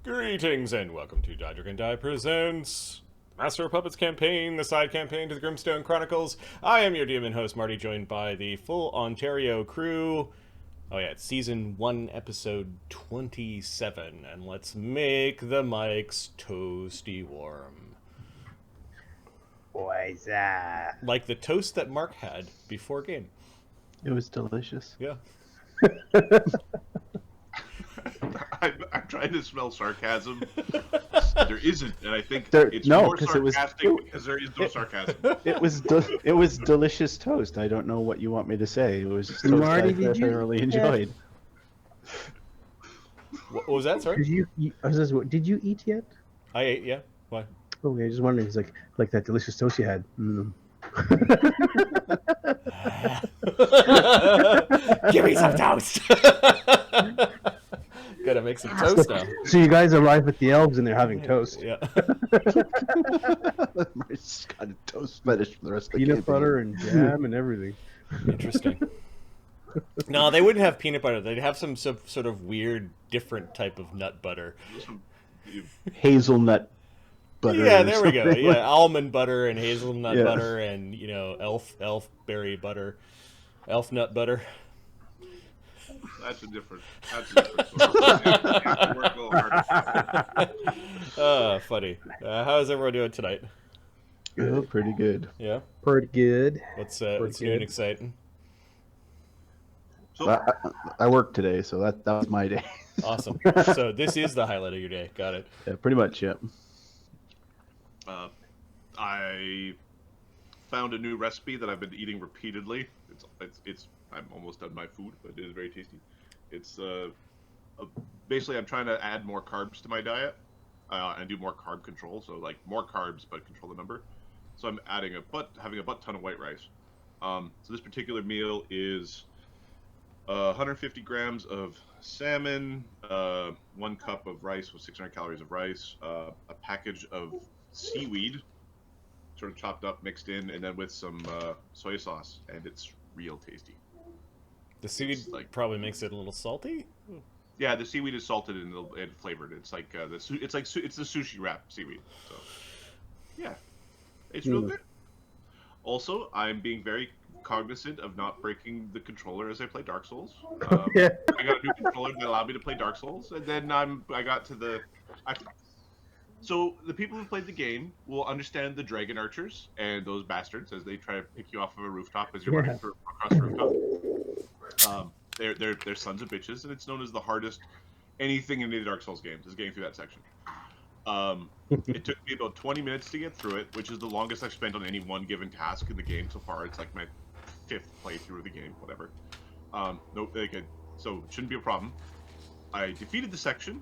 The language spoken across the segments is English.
Greetings and welcome to Die Dragon Die presents Master of Puppets campaign, the side campaign to the Grimstone Chronicles. I am your DM host, Marty, joined by the full Ontario crew. Oh yeah, it's Season 1, Episode 27, and let's make the mics toasty warm. Boys, Like the toast that Mark had before game. it was delicious. Yeah. I'm trying to smell sarcasm. There isn't, and I think it's no, more 'cause it was- sarcastic because there is no sarcasm. It was delicious toast. I don't know what you want me to say. It was just toast Marty, I did you thoroughly eat enjoyed. What was that, sorry? Did you eat yet? I ate, yeah. Why? Okay, I just wondering. It's like that delicious toast you had. Give me some toast! Gotta make some toast now. So you guys arrive at the elves and they're having toast. Yeah. Marty's got a toast fetish for the rest of the Peanut campaign. butter and jam and everything. Interesting. No, they wouldn't have peanut butter. They'd have some sort of weird, different type of nut butter. Hazelnut butter. Yeah, or there we go. something. Yeah, almond butter and hazelnut Yeah. butter and, elf berry butter. Elf nut butter. That's a different story. Yeah, work a little harder. Funny. How's everyone doing tonight? Oh, pretty good. Yeah? Pretty good. What's Pretty new and good. exciting? So, I worked today, so that was my day. Awesome. So this is the highlight of your day. Got it. Yeah, pretty much. Yeah. I found a new recipe that I've been eating repeatedly. I'm almost done my food, but it is very tasty. It's basically I'm trying to add more carbs to my diet and do more carb control. So like more carbs, but control the number. So I'm having a butt ton of white rice. So this particular meal is 150 grams of salmon, 1 cup of rice with 600 calories of rice, a package of seaweed, sort of chopped up, mixed in, and then with some soy sauce, and it's real tasty. The seaweed probably makes it a little salty. Yeah, the seaweed is salted and flavored. It's like it's the sushi wrap seaweed. So yeah, it's real good. Also, I'm being very cognizant of not breaking the controller as I play Dark Souls. Yeah. I got a new controller that allowed me to play Dark Souls, and then so the people who played the game will understand the dragon archers and those bastards as they try to pick you off of a rooftop as you're running across the rooftop. They're sons of bitches, and it's known as the hardest anything in any Dark Souls games is getting through that section. It took me about 20 minutes to get through it, which is the longest I've spent on any one given task in the game so far. It's like my 5th playthrough of the game, whatever. So it shouldn't be a problem. I defeated the section.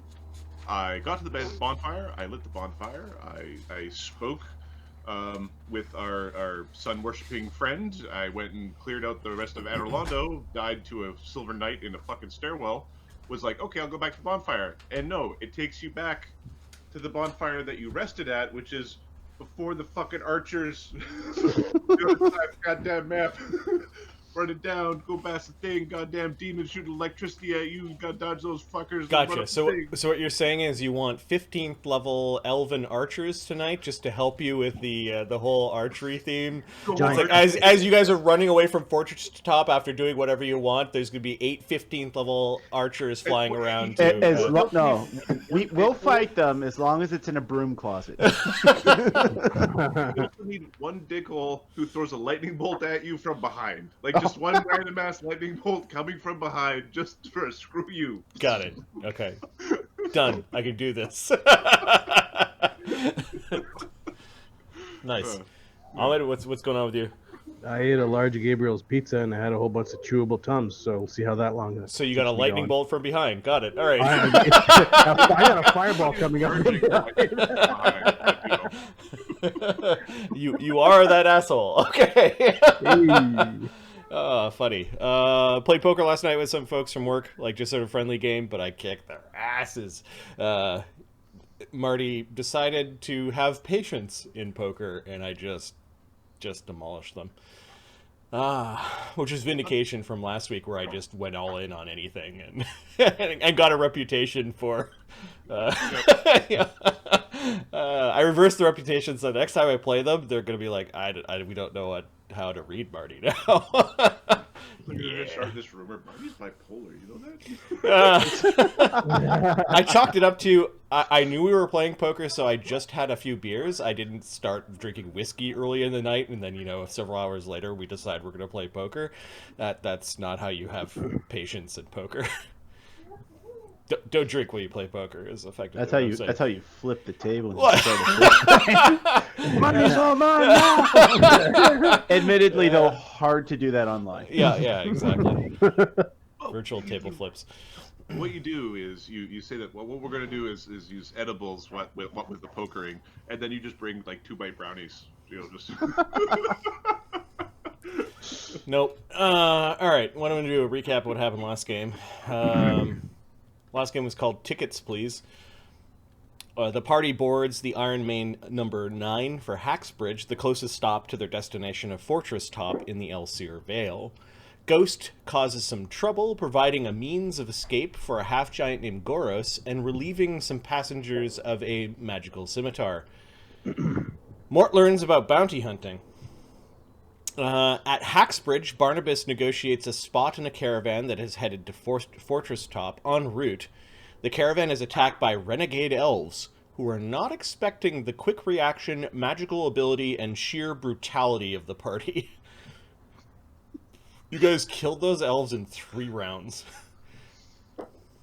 I got to the bonfire. I lit the bonfire. I spoke with our sun-worshipping friend. I went and cleared out the rest of Anorlando, died to a silver knight in a fucking stairwell, was like, okay, I'll go back to the bonfire. And no, it takes you back to the bonfire that you rested at, which is before the fucking archers goddamn map. Run it down, go past the thing, goddamn demons shooting electricity at you, gotta dodge those fuckers. Gotcha. So what you're saying is you want 15th level elven archers tonight just to help you with the whole archery theme. It's like as you guys are running away from Fortresstop after doing whatever you want, there's gonna be 8 15th level archers flying around. We'll fight them as long as it's in a broom closet. You need one dickhole who throws a lightning bolt at you from behind. Like just one random ass lightning bolt coming from behind just for a screw you. Got it. Okay. Done. I can do this. Nice. Ahmed, what's going on with you? I ate a large Gabriel's pizza and I had a whole bunch of chewable Tums. So we'll see how that long is. So you got a lightning bolt from behind. Got it. All right. I got a fireball coming up. You are that asshole. Okay. Funny. Played poker last night with some folks from work, like just sort of friendly game, but I kicked their asses. Marty decided to have patience in poker, and I just demolished them. Which is vindication from last week where I just went all in on anything and got a reputation for. Yeah. I reversed the reputation, so next time I play them, they're gonna be like, we don't know how to read Marty now. You're gonna start this rumor. Marty's bipolar. You know that? I chalked it up to I knew we were playing poker, so I just had a few beers. I didn't start drinking whiskey early in the night, and then several hours later we decide we're going to play poker. That's not how you have patience in poker. Don't drink while you play poker is effectively. That's how you flip the table. Money's all mine now. Admittedly, though, hard to do that online. Yeah, exactly. Virtual table flips. What you do is you say that what we're going to do is use edibles with the pokering, and then you just bring like 2-bite brownies. Just. Nope. All right. What I'm going to do a recap of what happened last game. Last game was called Tickets, Please. The party boards the Iron Main number 9 for Hacksbridge, the closest stop to their destination of Fortresstop in the Elseer Vale. Ghost causes some trouble, providing a means of escape for a half-giant named Goros and relieving some passengers of a magical scimitar. Mort learns about bounty hunting. At Hacksbridge, Barnabus negotiates a spot in a caravan that is headed to Fortresstop en route. The caravan is attacked by renegade elves, who are not expecting the quick reaction, magical ability, and sheer brutality of the party. You guys killed those elves in 3 rounds.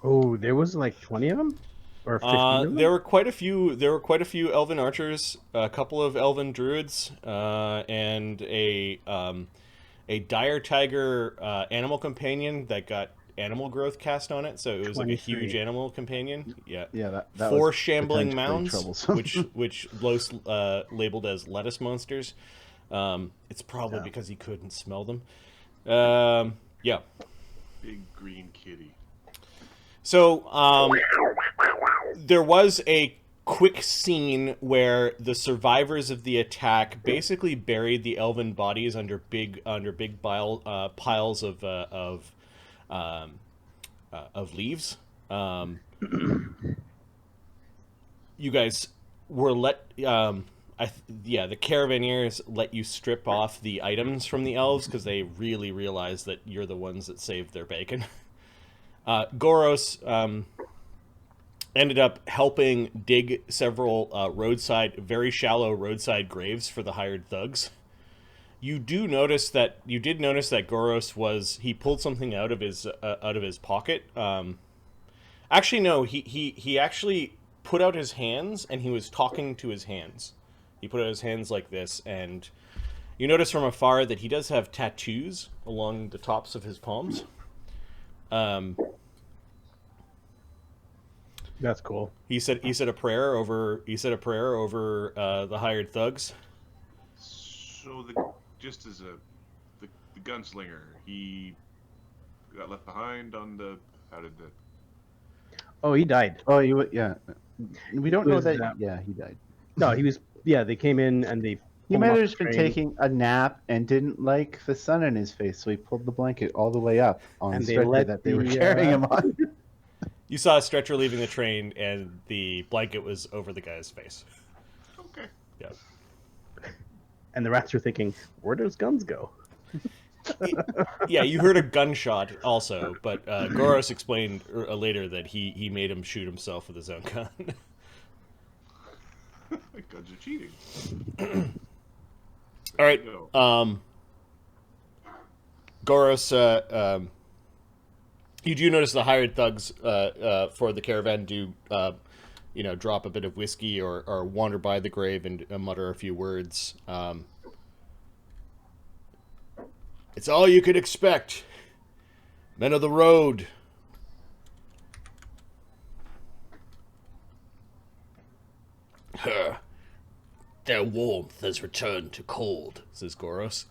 Oh, there was like 20 of them, or 50 of them? There were quite a few. There were quite a few elven archers, a couple of elven druids, and a dire tiger animal companion that got animal growth cast on it, so it was like a huge animal companion. Yeah, that 4 was shambling mounds, troublesome. which Los labeled as lettuce monsters. It's probably because he couldn't smell them. Yeah. Big green kitty. So, there was a quick scene where the survivors of the attack basically buried the elven bodies under big piles of leaves. You guys were let. The Caravaneers let you strip off the items from the elves because they really realize that you're the ones that saved their bacon. Goros ended up helping dig several very shallow roadside graves for the hired thugs. You did notice that Goros he pulled something out of his pocket. Actually, no, he actually put out his hands and he was talking to his hands. He put out his hands like this, and you notice from afar that he does have tattoos along the tops of his palms. That's cool. He said a prayer over the hired thugs. So just as the gunslinger, he got left behind on the. How did the? Oh, he died. Oh, yeah. We don't know that. that. Yeah, he died. No, he was. Yeah, they came in and they. He might have just been taking a nap and didn't like the sun in his face, so he pulled the blanket all the way up on the stretcher that they were carrying him on. You saw a stretcher leaving the train, and the blanket was over the guy's face. Okay. Yeah. And the rats were thinking, where does guns go? Yeah, you heard a gunshot also, but Goros explained later that he made him shoot himself with his own gun. Guns are cheating. All right. Goros, you do notice the hired thugs for the caravan do, drop a bit of whiskey or wander by the grave and mutter a few words. It's all you could expect. Men of the road. Their warmth has returned to cold, says Goros.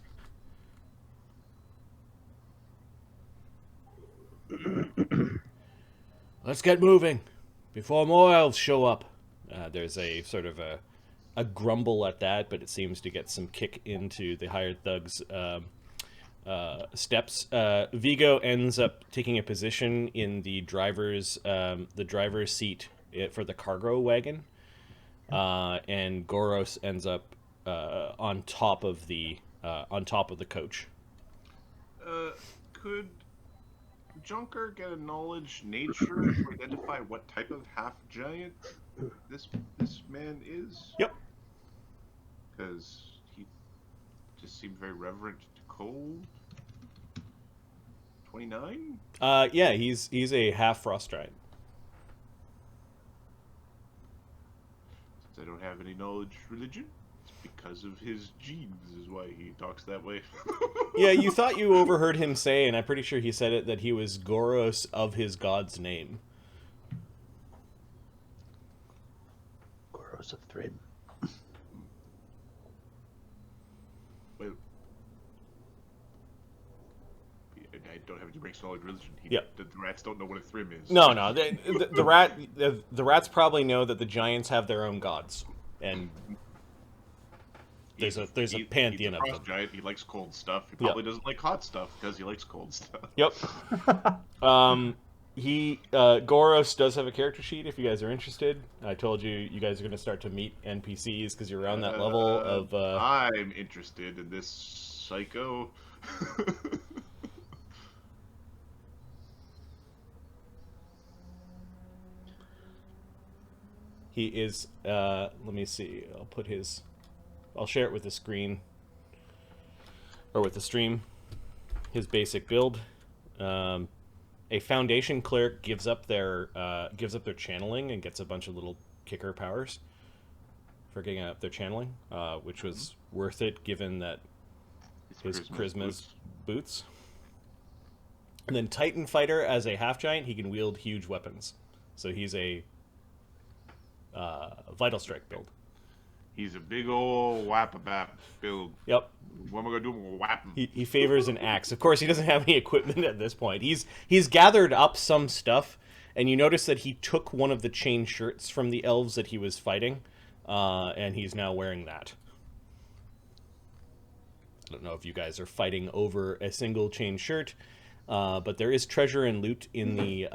Let's get moving before more elves show up. There's a sort of a grumble at that, but it seems to get some kick into the hired thugs' steps. Viggo ends up taking a position in the driver's seat for the cargo wagon, and Goros ends up on top of the coach. Could Junker get a knowledge nature to identify what type of half giant this man is? Yep. Because he just seemed very reverent to cold. 29? Yeah, he's a half frost giant. Since I don't have any knowledge religion, it's because of his genes is why he talks that way. Yeah, you thought you overheard him say, and I'm pretty sure he said it, that he was Goros of his god's name. Goros of Thrid. Well, I don't have any breaks knowledge religion. The rats don't know what a Thrim is. No. The rats probably know that the giants have their own gods, and there's a pantheon he's a of frost them. giant. He likes cold stuff. He probably doesn't like hot stuff because he likes cold stuff. Yep. Goros does have a character sheet if you guys are interested. I told you guys are going to start to meet NPCs because you're around that level of. I'm interested in this psycho. He is. Let me see. I'll share it with the screen or with the stream. His basic build. A foundation cleric gives up their channeling and gets a bunch of little kicker powers for getting up their channeling, which was worth it given that his charisma's boots. And then Titan Fighter, as a half giant, he can wield huge weapons. So he's a Vital Strike build. He's a big old whap-a-bap build. Yep. What am I gonna do? Whap him. He favors an axe. Of course, he doesn't have any equipment at this point. He's gathered up some stuff, and you notice that he took one of the chain shirts from the elves that he was fighting, and he's now wearing that. I don't know if you guys are fighting over a single chain shirt, but there is treasure and loot in the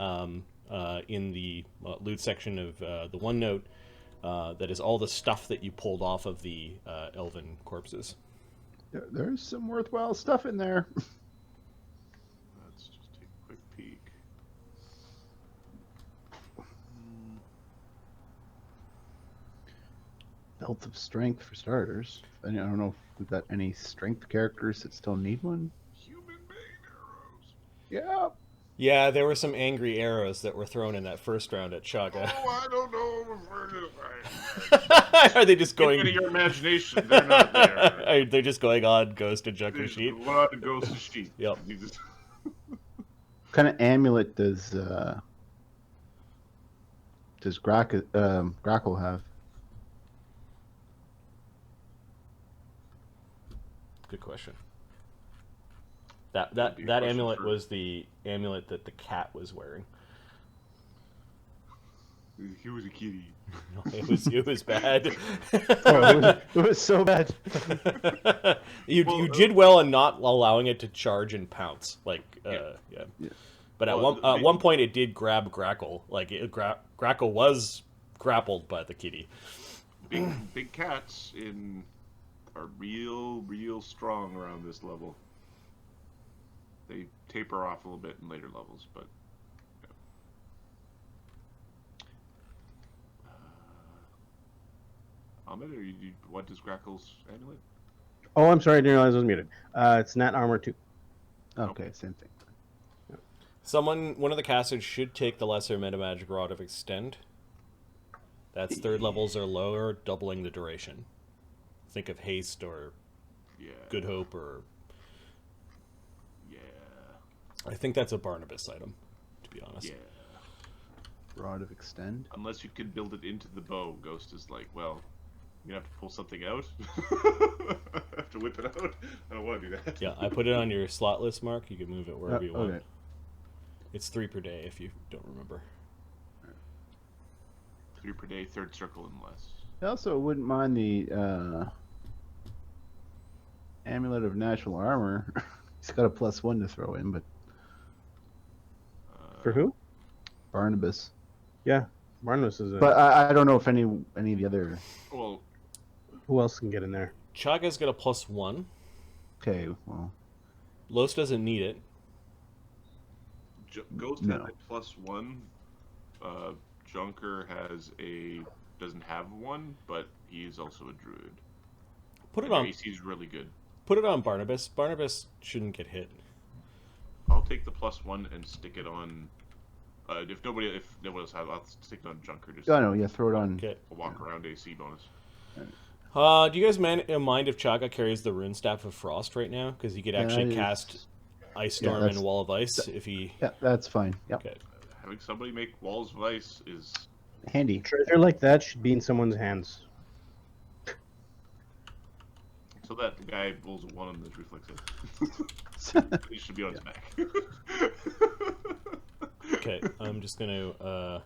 loot section of the OneNote. That is all the stuff that you pulled off of the elven corpses. There's some worthwhile stuff in there. Let's just take a quick peek. Belt of Strength for starters. I don't know if we've got any strength characters that still need one. Human bane arrows. Yeah. Yeah, there were some angry arrows that were thrown in that first round at Chaga. Oh, I don't know. Are they just going? Into your imagination, they're not there. They're just going on Ghost and Junker Sheet. What on Ghost of Sheet? Yep. What kind of amulet does Grakkel have? Good question. That amulet was the amulet that the cat was wearing. He was a kitty. It was bad. It was so bad. You did well in not allowing it to charge and pounce. Yeah. But at one point it did grab Grakkel. Grakkel was grappled by the kitty. Big cats are real strong around this level. They taper off a little bit in later levels, but Ahmed, what is Grakkel's amulet? Oh, I'm sorry, I didn't realize I was muted. It's Nat Armor 2. Okay, same thing. One of the casters should take the lesser metamagic rod of extend. That's third levels or lower, doubling the duration. Think of haste or good hope or. I think that's a Barnabus item, to be honest. Yeah. Rod of extend. Unless you can build it into the bow, Ghost is like, well, you have to pull something out. I have to whip it out. I don't want to do that. Yeah, I put it on your slot list, Mark. You can move it wherever you want. Okay. It's 3 per day if you don't remember. 3 per day, third circle and less. I also wouldn't mind the Amulet of Natural Armor. He's got a +1 to throw in, but For who? Barnabus. Yeah, Barnabus is. But I don't know if any of the other. Well, Who else can get in there? Chaga's got a +1. Okay, well, Los doesn't need it. Ghost No. has a +1. Junker doesn't have one, but he's also a druid. Put it And on. AC's really good. Put it on Barnabus. Barnabus shouldn't get hit. I'll take the +1 and stick it on. If nobody else has, I'll stick it on Junker. Just I know. Yeah, throw it on. Okay. a walk around AC bonus. Do you guys mind if Chaga carries the Rune Staff of Frost right now? Because he could actually cast Ice Storm and Wall of Ice if he. Yeah, that's fine. Yep. Okay. Having somebody make walls of ice is Handy. Treasure like that should be in someone's hands. so that the guy rolls a 1 on this reflexive. He should be on his back. Okay. I'm just gonna.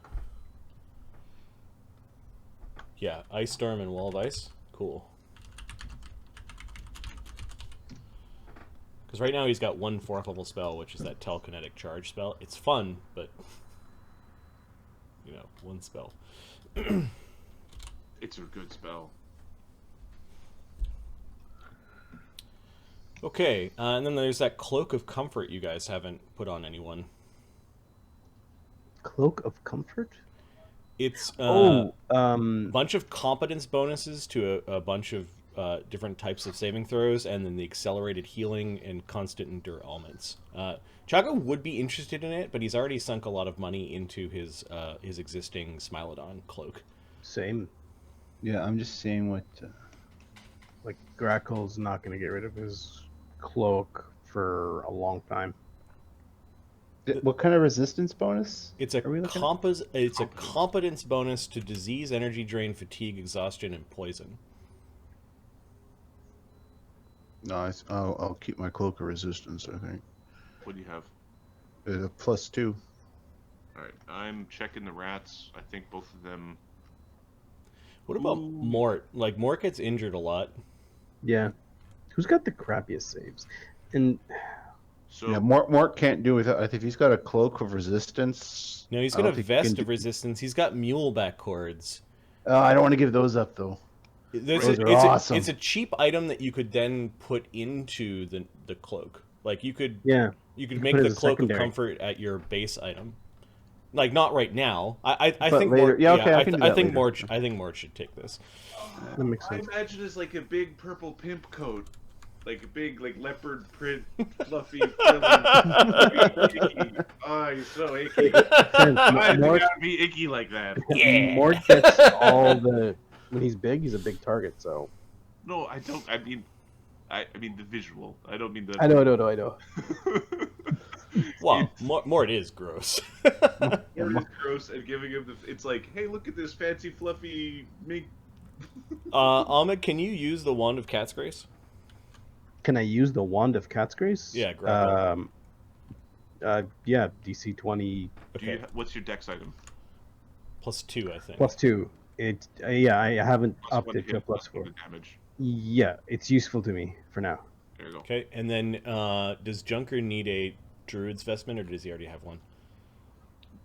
Yeah, Ice Storm and Wall of Ice. Cool. Because right now he's got one 4th level spell, which is that telekinetic charge spell. It's fun, but one spell. It's a good spell. Okay, and then there's that Cloak of Comfort you guys haven't put on anyone. Cloak of Comfort? It's Oh, bunch of competence bonuses to a bunch of different types of saving throws, and then the accelerated healing and constant endure elements. Chaga would be interested in it, but he's already sunk a lot of money into his existing Smilodon cloak. same. Yeah, I'm just seeing what. Like, Grakkel's not going to get rid of his cloak for a long time. What kind of resistance bonus? It's a Are we looking it's a competence bonus to disease, energy drain, fatigue, exhaustion, and poison. No, I'll keep my cloak of resistance. I think What do you have? a +2. All right, I'm checking the rats. I think both of them. What about Ooh. Mort? Like, Mort gets injured a lot. Yeah. Who's got the crappiest saves? And So Yeah, Mort can't do without. I think he's got a cloak of resistance. No, he's I got a don't think he can vest do- of resistance. He's got muleback cords. I don't want to give those up though. Those are awesome. It's a cheap item that you could then put into the cloak. Like you could yeah, make put it the as a cloak of secondary. comfort at your base item. Like not right now. I But think later. Mort, Yeah, okay, I can do I that think later. Mort should take this. that makes I sense. imagine it's like a big purple pimp coat, like a big leopard print, fluffy. Icky. Oh, you're so icky. Why does it gotta be icky like that? Yeah. Mort gets all the. When he's big, he's a big target. So No, I don't. I mean the visual. I don't mean the. I know. Well, Mort is gross. Mort is gross, and giving him it's like, hey, look at this fancy fluffy mink. Ahmed, can you use the Wand of Cat's Grace? Can I use the Wand of Cat's Grace? Yeah, Grakkel. Yeah, DC 20 Okay, What's your dex item? +2, I think. +2. It yeah, I haven't Plus upped one to it to a hit, plus +4. one to damage. Yeah, it's useful to me for now. There you go. Okay, and then does Junker need a Druid's Vestment, or does he already have one?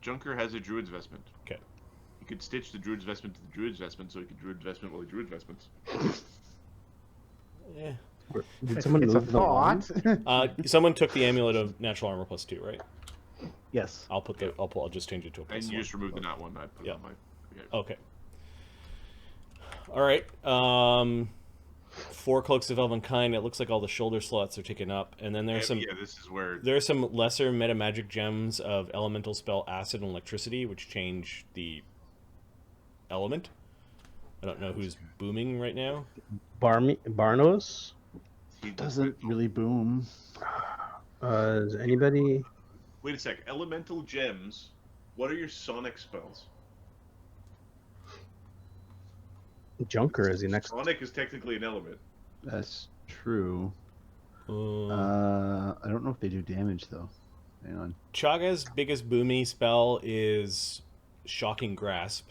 Junker has a druid's vestment. Okay. You could stitch the druid's vestment to the druid's vestment, so he could druid vestment while he druid vestments. Yeah. Did someone It's a move the wand? thought. Someone took the Amulet of Natural Armor +2, right? Yes. I'll just change it to a And +1. you just removed the not one. I put it Yeah. on my. Okay. All right. 4 Cloaks of Elvenkind. It looks like all the shoulder slots are taken up, and then there's some. Yeah, this is where. There are some lesser meta magic gems of elemental spell acid and electricity, which change the element. I don't know who's booming right now. Barnos? He Doesn't really boom. Is anybody? Wait a sec. Elemental gems. What are your sonic spells? Junker is the next. Sonic is technically an element. That's true. I Uh, don't know if they do damage though. Hang on. Chaga's biggest boomy spell is Shocking Grasp.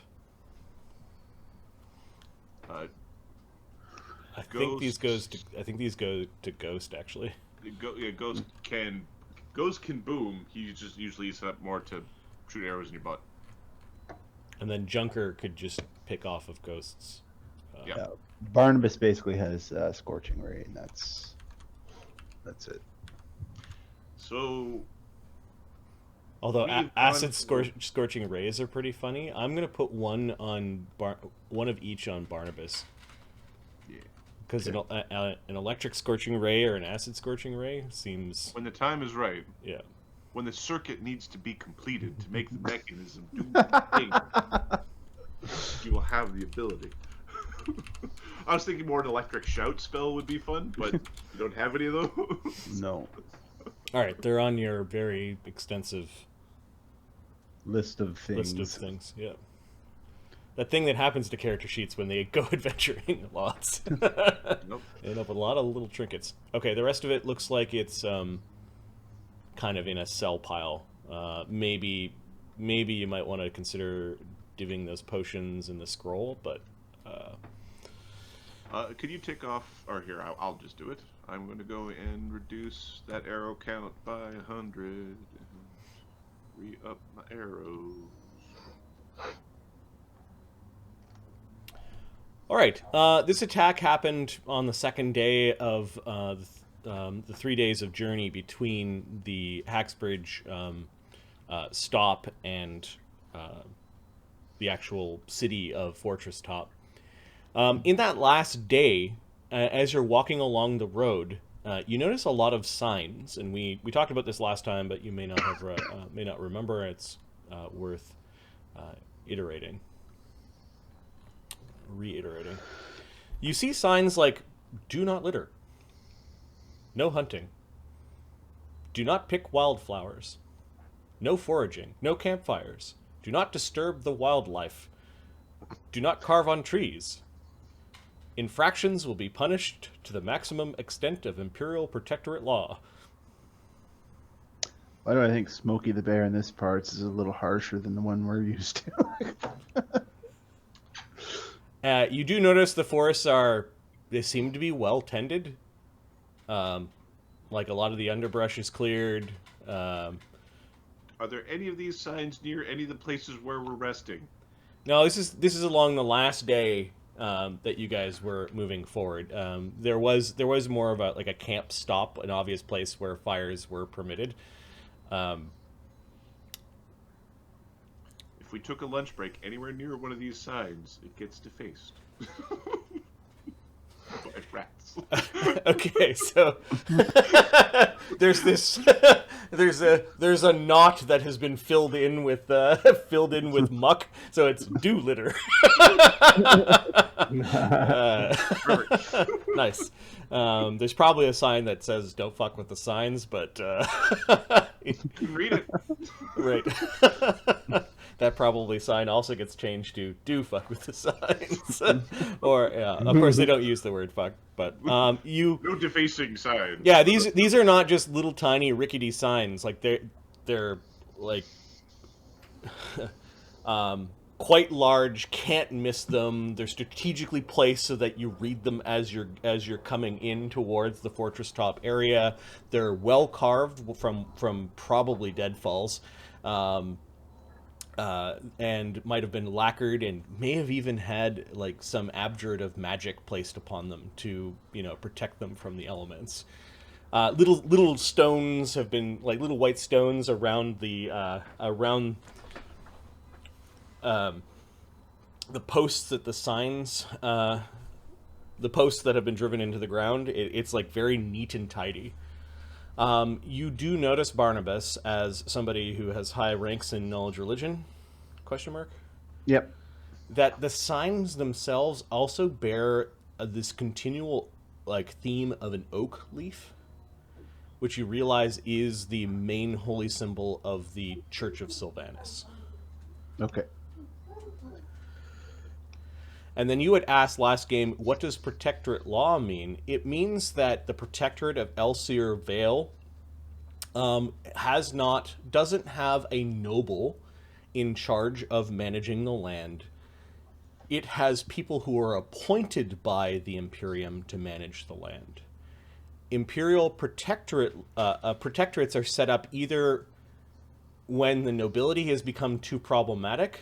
I think these go to Ghost actually. Ghost can boom. He just usually set up more to shoot arrows in your butt. And then Junker could just pick off of ghosts. Yeah. Barnabus basically has Scorching Ray, and that's it. So, although acid scorching rays are pretty funny, I'm gonna put one of each on Barnabus. Yeah. Because an electric scorching ray or an acid scorching ray seems... when the time is right. Yeah. When the circuit needs to be completed to make the mechanism do the thing, you will have the ability. I was thinking more an electric shout spell would be fun, but you don't have any of those. No. All right, they're on your very extensive list of things. Yeah. That thing that happens to character sheets when they go adventuring lots. Nope. They end up with a lot of little trinkets. Okay, the rest of it looks like it's kind of in a cell pile. Maybe you might want to consider divvying those potions in the scroll, but... could you take off... or here, I'll just do it. I'm going to go and reduce that arrow count by 100. And re-up my arrows. All right. This attack happened on the second day of the 3 days of journey between the Haxbridge stop and the actual city of Fortresstop. In that last day, as you're walking along the road, you notice a lot of signs, and we talked about this last time, but you may not have may not remember. It's worth reiterating. You see signs like "Do not litter," "No hunting," "Do not pick wildflowers," "No foraging," "No campfires," "Do not disturb the wildlife," "Do not carve on trees," "Infractions will be punished to the maximum extent of Imperial Protectorate law." Why do I think Smokey the Bear in this part is a little harsher than the one we're used to? You do notice the forests they seem to be well tended. Like a lot of the underbrush is cleared. Are there any of these signs near any of the places where we're resting? No, this is along the last day that you guys were moving forward. There was more of a camp stop, an obvious place where fires were permitted. If we took a lunch break anywhere near one of these signs, it gets defaced. By rats. Okay, so there's a knot that has been filled in with muck, so it's "Do litter." Nice. There's probably a sign that says "Don't fuck with the signs," but You can read it. Right. That probably sign also gets changed to "Do fuck with the signs," or of course they don't use the word "fuck," but No defacing signs. Yeah, these are not just little tiny rickety signs. Like they're like quite large. Can't miss them. They're strategically placed so that you read them as you're coming in towards the Fortresstop area. They're well carved from probably deadfalls. And might have been lacquered and may have even had like some abjuration of magic placed upon them to protect them from the elements. Little stones have been like little white stones around the posts at the signs, the posts that have been driven into the ground. It's like very neat and tidy. You do notice Barnabus as somebody who has high ranks in knowledge religion, ? Yep. That the signs themselves also bear this continual theme of an oak leaf, which you realize is the main holy symbol of the Church of Sylvanus. Okay. And then you had asked last game, what does Protectorate law mean? It means that the Protectorate of Elseer Vale doesn't have a noble in charge of managing the land. It has people who are appointed by the Imperium to manage the land. imperial protectorates are set up either when the nobility has become too problematic,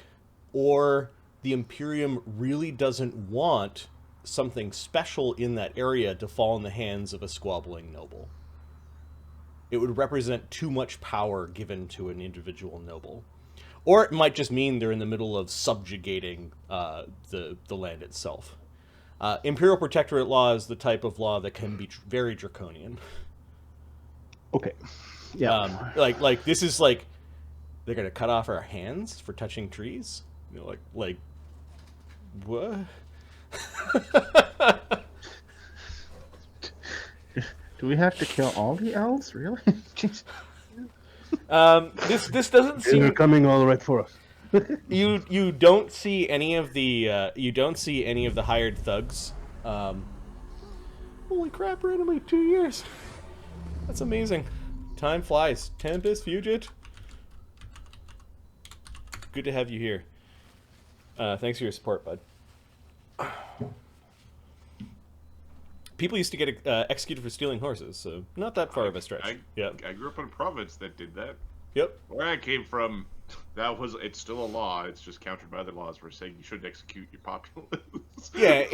or the Imperium really doesn't want something special in that area to fall in the hands of a squabbling noble. It would represent too much power given to an individual noble. Or it might just mean they're in the middle of subjugating the land itself. Imperial Protectorate law is the type of law that can be very draconian. Okay. Yeah. Like this is like, they're gonna cut off our hands for touching trees? You know, like what? Do we have to kill all the elves? Really? Jeez. This doesn't seem. They're coming all right for us. You don't see any of the hired thugs. Holy crap! We're in only 2 years. That's amazing. Time flies. Tempest, Fugit. Good to have you here. Thanks for your support, bud. People used to get executed for stealing horses, so not that far of a stretch. I grew up in a province that did that. Yep. Where I came from, it's still a law. It's just countered by other laws where saying you shouldn't execute your populace. Yeah,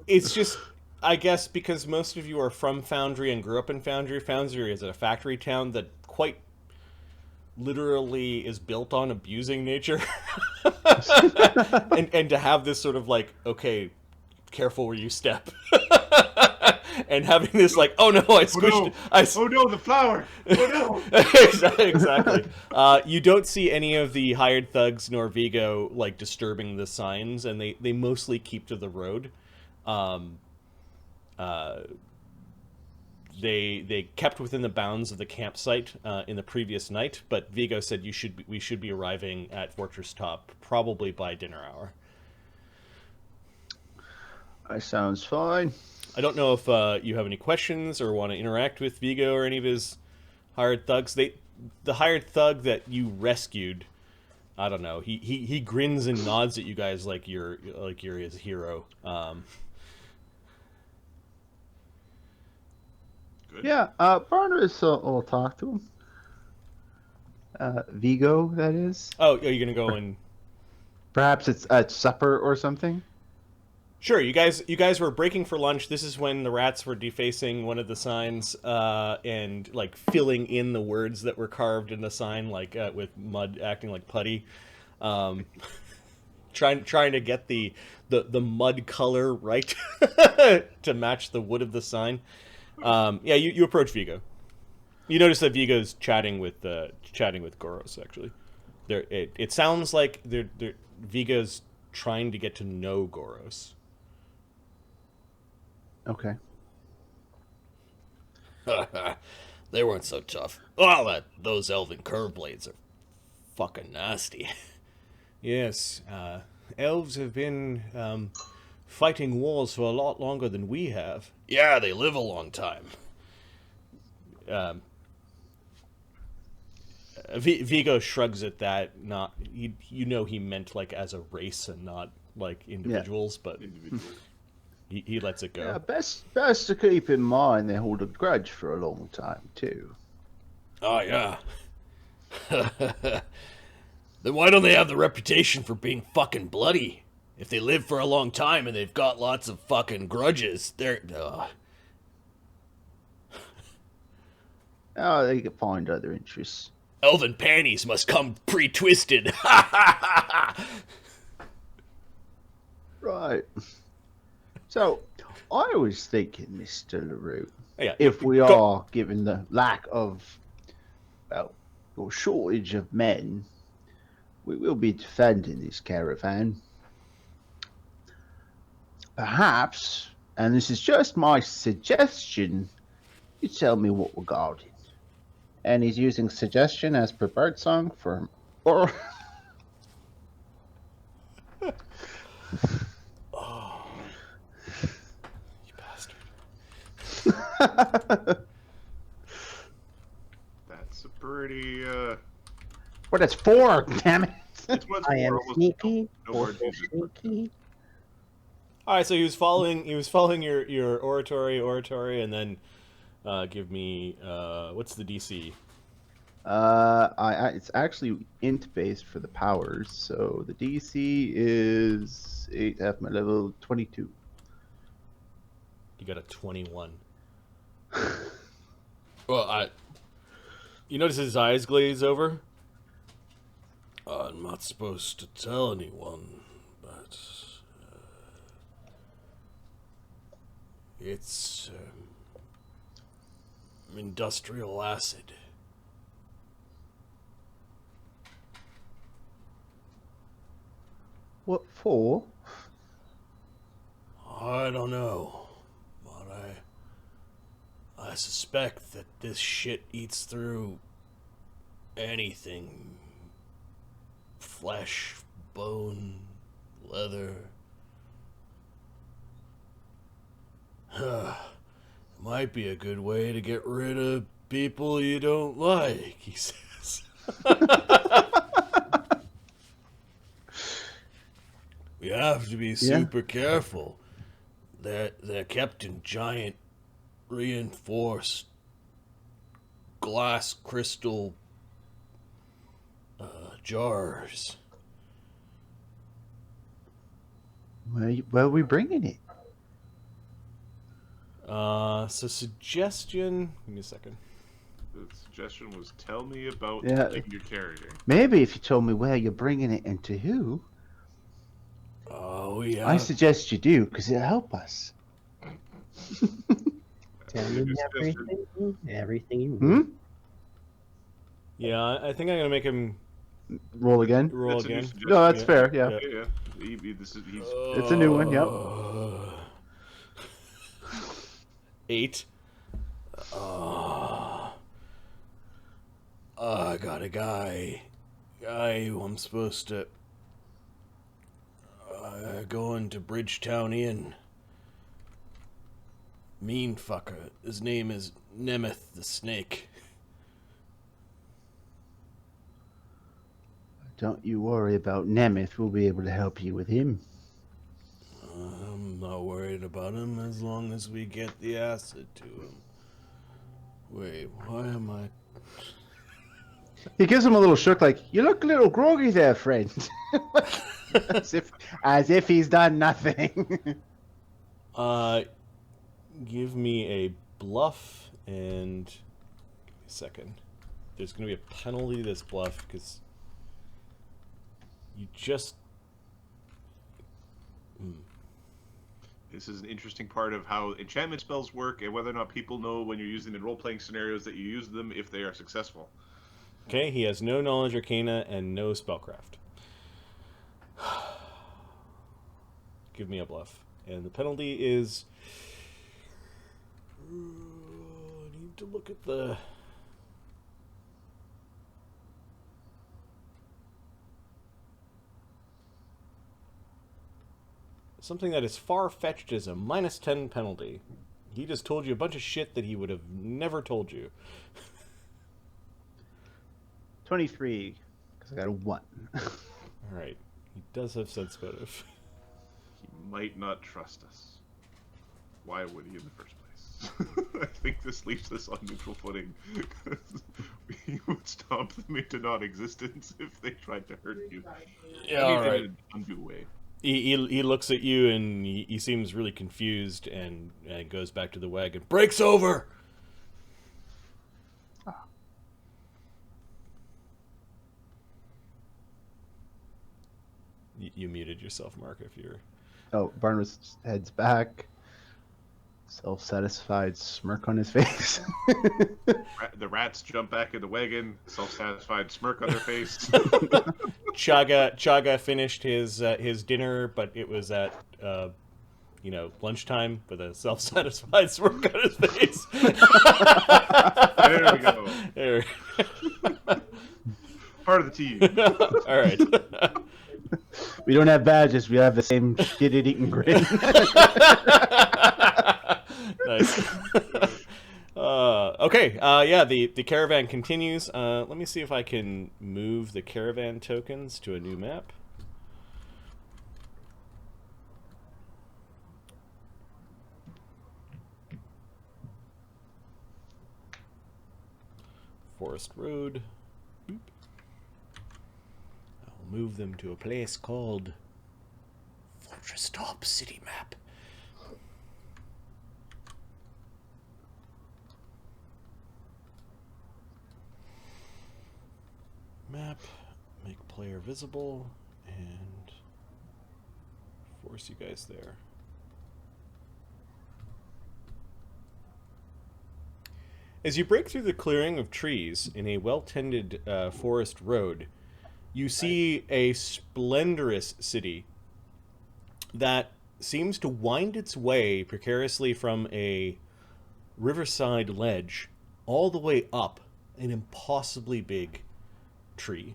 it's just, I guess, because most of you are from Foundry and grew up in Foundry. Foundry is a factory town that quite literally is built on abusing nature. and to have this sort of like, okay, careful where you step. And having this like, oh no, I squished. Oh no, the flower. Oh no. Exactly. You don't see any of the hired thugs nor Viggo like disturbing the signs, and they mostly keep to the road. They kept within the bounds of the campsite in the previous night, but Viggo said we should be arriving at Fortresstop probably by dinner hour. That sounds fine. I don't know if you have any questions or want to interact with Viggo or any of his hired thugs. The hired thug that you rescued, I don't know. He grins and nods at you guys like you're his hero. Good. Yeah, Barnabus will talk to him. Viggo, that is. Oh, are you gonna go and? Perhaps it's at supper or something. Sure, you guys were breaking for lunch. This is when the rats were defacing one of the signs and like filling in the words that were carved in the sign, like with mud acting like putty. Trying to get the mud color right to match the wood of the sign. Yeah, you approach Viggo. You notice that Vigo's chatting with Goros. Actually, it sounds like Vigo's trying to get to know Goros. Okay. They weren't so tough. Oh, those elven curve blades are fucking nasty. Yes, elves have been fighting wars for a lot longer than we have. Yeah, they live a long time. Viggo shrugs at that. Not he meant like as a race and not like individuals, but he lets it go. Yeah, best to keep in mind they hold a grudge for a long time too. Oh yeah. Then why don't they have the reputation for being fucking bloody? If they live for a long time and they've got lots of fucking grudges, they're... Oh, they can find other interests. Elven panties must come pre-twisted. Right. So, I was thinking, Mr. LaRue, Yeah, if we are, given the lack of, or shortage of men, we will be defending this caravan. Perhaps, and this is just my suggestion, you tell me what we're guarding. And he's using suggestion as per birdsong for, or... Oh, you bastard. That's a pretty. What it's for, damn it! I am sneaky. Sneaky. All right, so he was following your oratory, and then Give me what's the DC? It's actually int based for the powers, so the DC is 8 half my level 22. You got a 21. Well, you notice his eyes glaze over? I'm not supposed to tell anyone, but it's industrial acid. What for? I don't know, but I suspect that this shit eats through anything. Flesh, bone, leather. Might be a good way to get rid of people you don't like, he says. We have to be super careful. They're kept in giant, reinforced glass crystal jars. Where are we bringing it? So suggestion. Give me a second. The suggestion was tell me about Yeah. the thing you're carrying. Maybe if you told me where you're bringing it and to who, Oh, yeah. I suggest you do, because it'll help us. Tell me everything. Everything you Hmm? want. Yeah, I think I'm gonna make him Roll again? roll That's a new again. suggestion. No, that's Yeah. fair, yeah. Yeah. He's It's a new one, yep. 8. I got a guy who I'm supposed to go into Bridgetown Inn. Mean fucker. His name is Nemeth the Snake. Don't you worry about Nemeth. We'll be able to help you with him. I'm not worried about him as long as we get the acid to him. Wait, why am I... He gives him a little shook, like, you look a little groggy there, friend. as if he's done nothing. Give me a bluff and give me a second. There's gonna be a penalty to this bluff because you just. This is an interesting part of how enchantment spells work and whether or not people know when you're using in role-playing scenarios that you use them if they are successful. Okay, he has no knowledge arcana and no spellcraft. Give me a bluff. And the penalty is... I need to look at the... Something that is far-fetched as a -10 penalty. He just told you a bunch of shit that he would have never told you. 23, because I got a 1. Alright. He does have sense motive. He might not trust us. Why would he in the first place? I think this leaves us on neutral footing. We would stomp them into non-existence if they tried to hurt you. Yeah, alright. In an undue way. He looks at you and he seems really confused and goes back to the wagon. Breaks over! You muted yourself, Mark, if you're... Oh, Barnabus heads back. Self-satisfied smirk on his face. The rats jump back in the wagon, self-satisfied smirk on their face. Chaga finished his dinner, but it was at lunchtime with a self-satisfied smirk on his face. There we go. There. Part of the team. All right. We don't have badges. We have the same shit-eating grin. Nice. Okay. Yeah. The caravan continues. Let me see if I can move the caravan tokens to a new map. Forest Road. Boop. I'll move them to a place called Fortresstop City Map. Map, make player visible, and force you guys there. As you break through the clearing of trees in a well-tended forest road, you see a splendorous city that seems to wind its way precariously from a riverside ledge all the way up an impossibly big tree.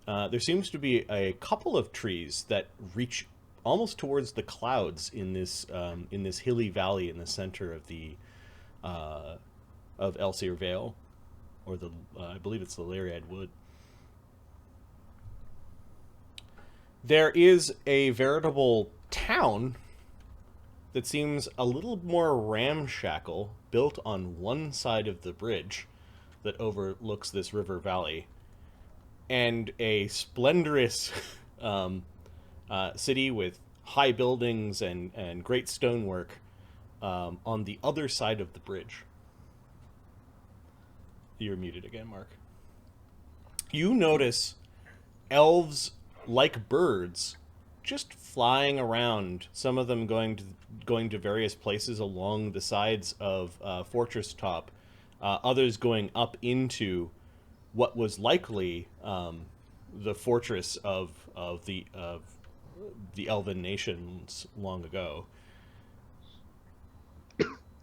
There seems to be a couple of trees that reach almost towards the clouds in this hilly valley in the center of the of Elsier Vale, or the I believe it's the Lariad Wood. There is a veritable town that seems a little more ramshackle, built on one side of the bridge that overlooks this river valley, and a splendorous city with high buildings and great stonework on the other side of the bridge. You're muted again, Mark. You notice elves like birds just flying around, some of them going to various places along the sides of Fortresstop, others going up into what was likely the fortress of the elven nations long ago.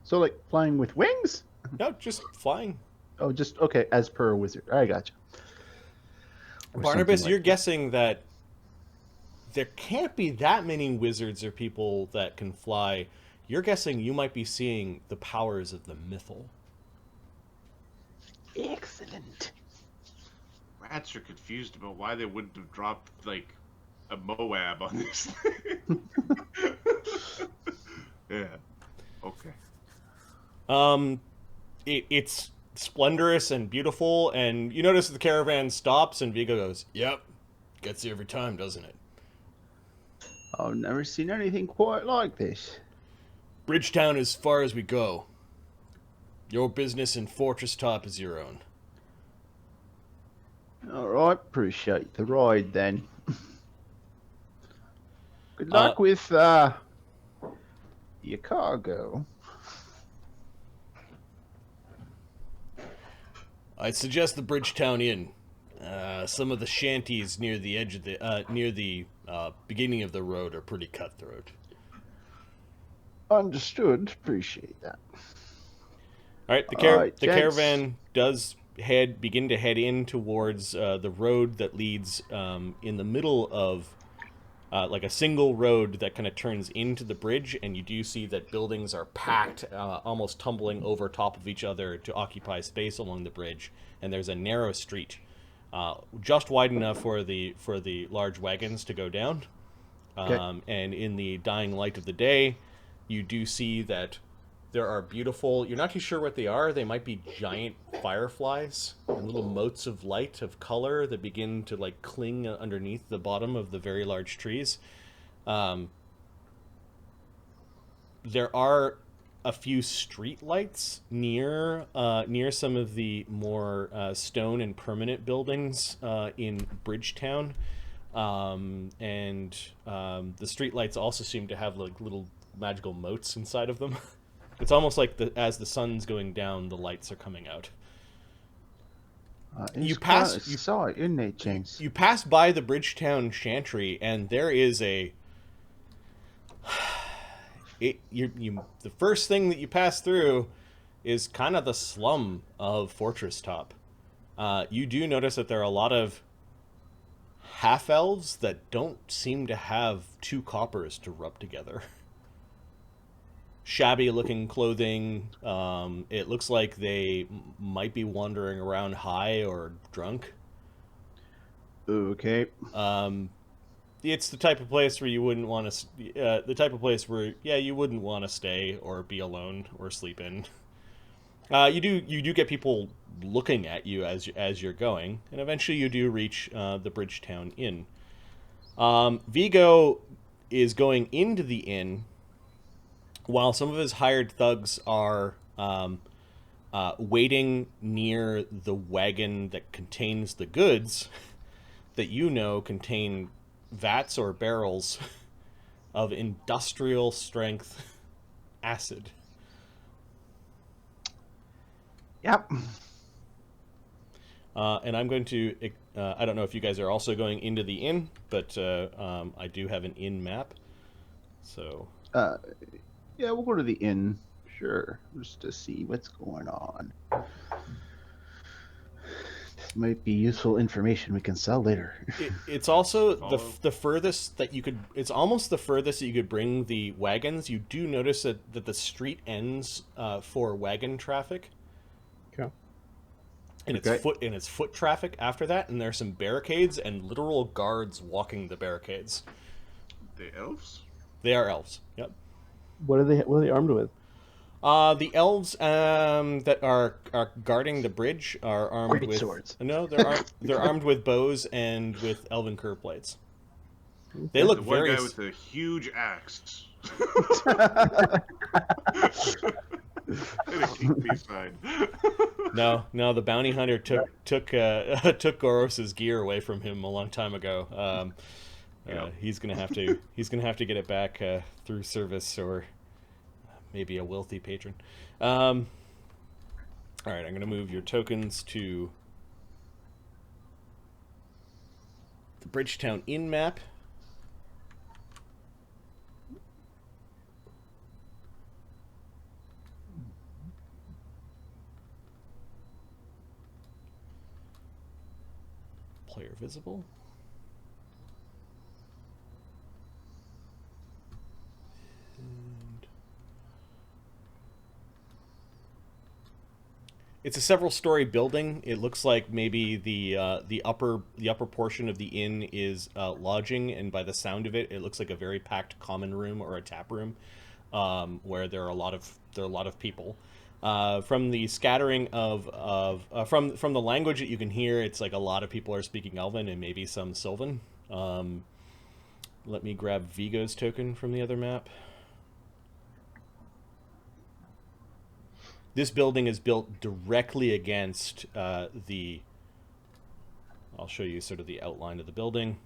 So, like, flying with wings? No, just flying. Oh, just, okay, as per a wizard. I gotcha. Or Barnabus, something you're like guessing that there can't be that many wizards or people that can fly. You're guessing you might be seeing the powers of the mythal. Excellent. Rats are confused about why they wouldn't have dropped, like, a Moab on this thing. Yeah. Okay. It's splendorous and beautiful, and you notice the caravan stops, and Viggo goes, "Yep, gets you every time, doesn't it?" I've never seen anything quite like this. Bridgetown as far as we go. Your business in Fortresstop is your own. Alright, appreciate the ride then. Good luck with your cargo. I'd suggest the Bridgetown Inn. Some of the shanties near the edge of the beginning of the road are pretty cutthroat. Understood. Appreciate that. All right, the Gents. caravan does begin to head in towards the road that leads in the middle of like a single road that kind of turns into the bridge, and you do see that buildings are packed, almost tumbling over top of each other to occupy space along the bridge. And there's a narrow street, just wide enough for the large wagons to go down. Okay. And in the dying light of the day, you do see that there are beautiful, you're not too sure what they are. They might be giant fireflies and little motes of light, of color, that begin to like cling underneath the bottom of the very large trees. There are a few street lights near some of the more stone and permanent buildings in Bridgetown. And the street lights also seem to have like little magical motes inside of them. It's almost like as the sun's going down, the lights are coming out. It's quite a sight, isn't it, James? You pass by the Bridgetown Chantry, and there is the first thing that you pass through is kind of the slum of Fortresstop. You do notice that there are a lot of half-elves that don't seem to have 2 coppers to rub together. Shabby looking clothing. It looks like they might be wandering around high or drunk. Okay. It's the type of place where you wouldn't want to. The type of place where you wouldn't want to stay or be alone or sleep in. You do get people looking at you as you're going, and eventually you do reach the Bridgetown Inn. Viggo is going into the inn while some of his hired thugs are waiting near the wagon that contains the goods that you know contain vats or barrels of industrial strength acid. Yep. And I'm going to, I don't know if you guys are also going into the inn, but I do have an inn map. So. Yeah, we'll go to the inn. Sure. Just to see what's going on. This might be useful information we can sell later. It's also the furthest that you could, it's almost the furthest that you could bring the wagons. You do notice that the street ends for wagon traffic. Okay. And it's foot traffic after that, and there's some barricades and literal guards walking the barricades. The elves? They are elves. Yep. What are they armed with? The elves that are guarding the bridge are armed Great with swords. No, they're armed with bows and with elven curve blades. They look the one very guy with the huge axe. And a king beside. No, the bounty hunter took Goros's gear away from him a long time ago. He's gonna have to get it back through service or maybe a wealthy patron. All right, I'm gonna move your tokens to the Bridgetown Inn map. Player visible. And it's a several-story building. It looks like maybe the upper portion of the inn is lodging, and by the sound of it, it looks like a very packed common room or a tap room, where there are a lot of people. From the scattering from the language that you can hear, it's like a lot of people are speaking Elven and maybe some Sylvan. Let me grab Viggo's token from the other map. This building is built directly against the... I'll show you sort of the outline of the building.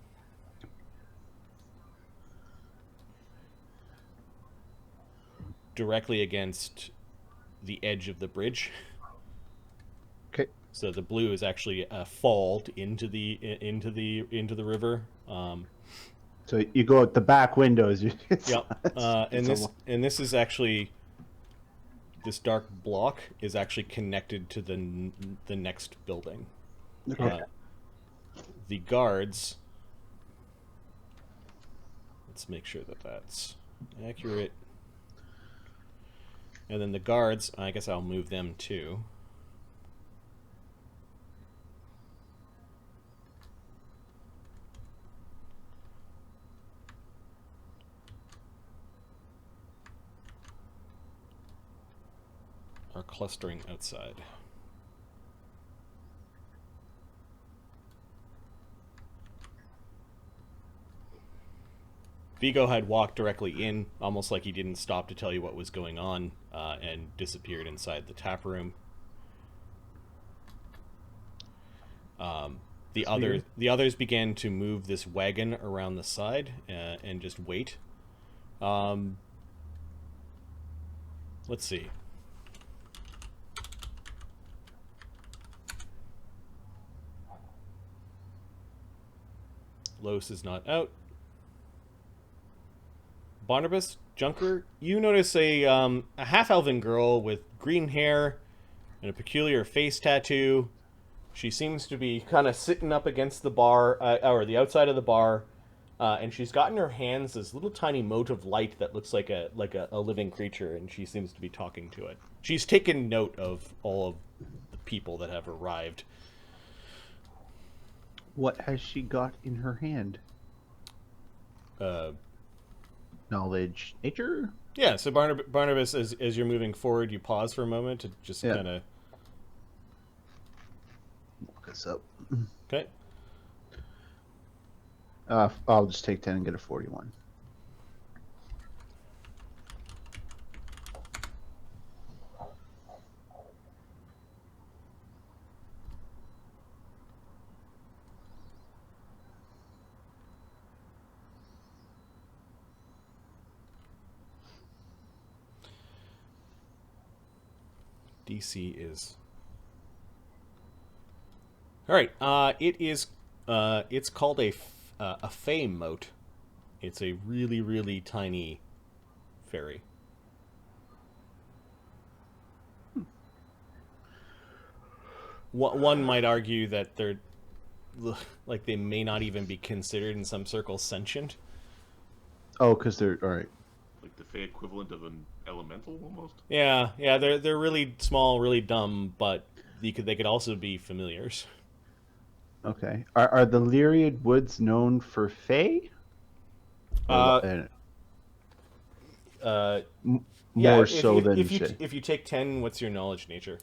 Directly against the edge of the bridge. Okay. So the blue is actually a fall into the river. So you go out the back windows. Yep. And this is actually, this dark block is actually connected to the next building. Okay. The guards. Let's make sure that that's accurate. And then the guards, I guess I'll move them too. Are clustering outside. Viggo had walked directly in, almost like he didn't stop to tell you what was going on, and disappeared inside the tap room. The others began to move this wagon around the side and just wait. Let's see. Los is not out. Barnabus, Junker, you notice a half-elven girl with green hair and a peculiar face tattoo. She seems to be kind of sitting up against the bar, or the outside of the bar, and she's got in her hands this little tiny mote of light that looks like a living creature, and she seems to be talking to it. She's taken note of all of the people that have arrived. What has she got in her hand? Knowledge, nature. Yeah, so Barnabas, as you're moving forward, you pause for a moment to just Yeah. kind of... Look us up. Okay. I'll just take 10 and get a 41. DC is... All right. It is. It's called a Fey moat. It's a really, really tiny fairy. One might argue that they're like they may not even be considered in some circles sentient. Oh, because they're all right. Like the Fey equivalent of an elemental, almost. Yeah, they're really small, really dumb, but they could also be familiars. Okay. Are the Lyriad Woods known for Fae? Yeah, More so than Fae. if you take 10, what's your knowledge nature?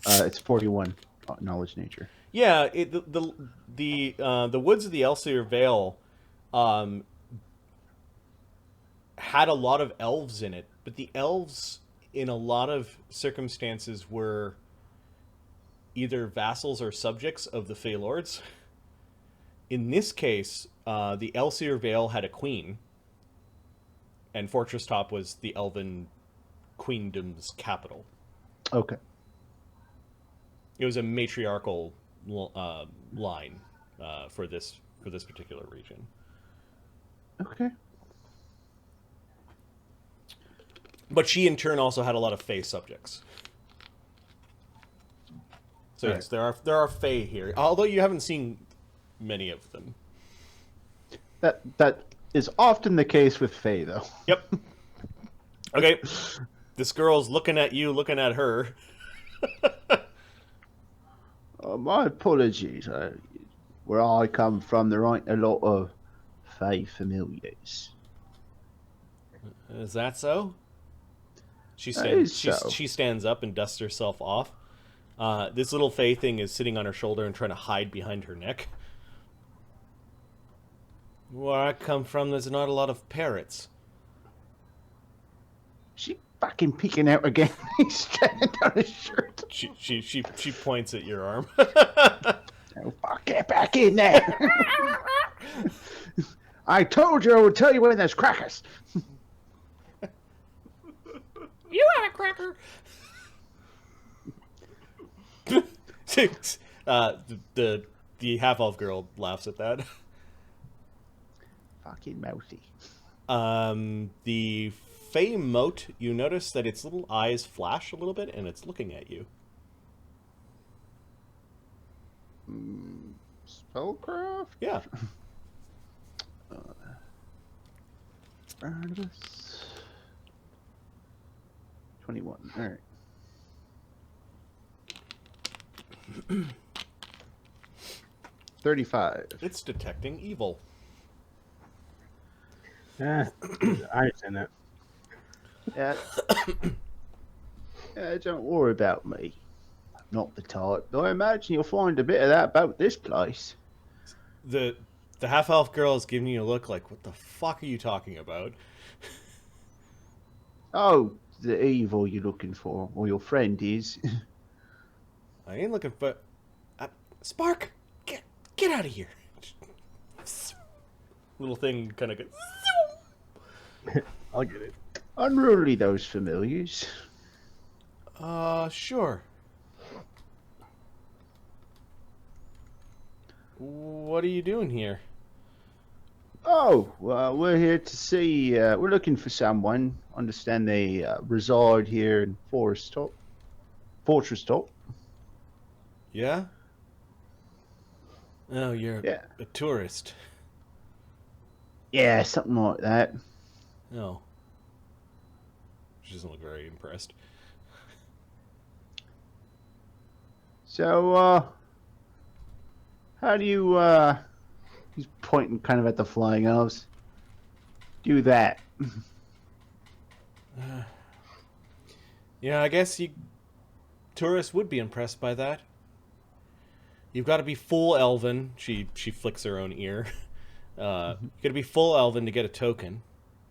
It's 41 knowledge nature. Yeah, the woods of the Elsier Vale had a lot of elves in it, but the elves in a lot of circumstances were either vassals or subjects of the Fey Lords. In this case, the Elsier Vale had a queen, and Fortresstop was the elven queendom's capital. Okay. It was a matriarchal line for this particular region. Okay. But she in turn also had a lot of Fey subjects. So Right. yes, there are Fey here, although you haven't seen many of them. That is often the case with Fae, though. Yep. Okay. This girl's looking at you, looking at her. My apologies. Where I come from, there ain't a lot of Fae familiars. Is that so? She That is so. she stands up and dusts herself off. This little Fey thing is sitting on her shoulder and trying to hide behind her neck. Where I come from, there's not a lot of parrots. She fucking peeking out again. He's standing on his shirt. She points at your arm. Oh, fuck, get back in there. I told you I would tell you when there's crackers. You had a cracker. The half elf girl laughs at that. Fucking mouthy. The Fey moat, you notice that its little eyes flash a little bit, and it's looking at you. Spellcraft? Yeah. Barnabus. 21. All right. $35. It's detecting evil. Yeah, I understand that. Yeah. Don't worry about me. I'm not the type, though I imagine you'll find a bit of that about this place. The half elf girl is giving you a look like, what the fuck are you talking about? Oh, the evil you're looking for, or your friend is. I ain't looking for... Spark! Get out of here! Little thing kind of goes... I'll get it. Unruly, those familiars. Sure. What are you doing here? Oh, well, we're here to see, we're looking for someone. Understand they reside here in Fortresstop. Yeah? Oh, you're Yeah. a tourist. Yeah, something like that. Oh. She doesn't look very impressed. So, how do you, he's pointing kind of at the flying elves. Do that. Yeah, I guess tourists would be impressed by that. You've got to be full elven. She flicks her own ear. You got to be full elven to get a token,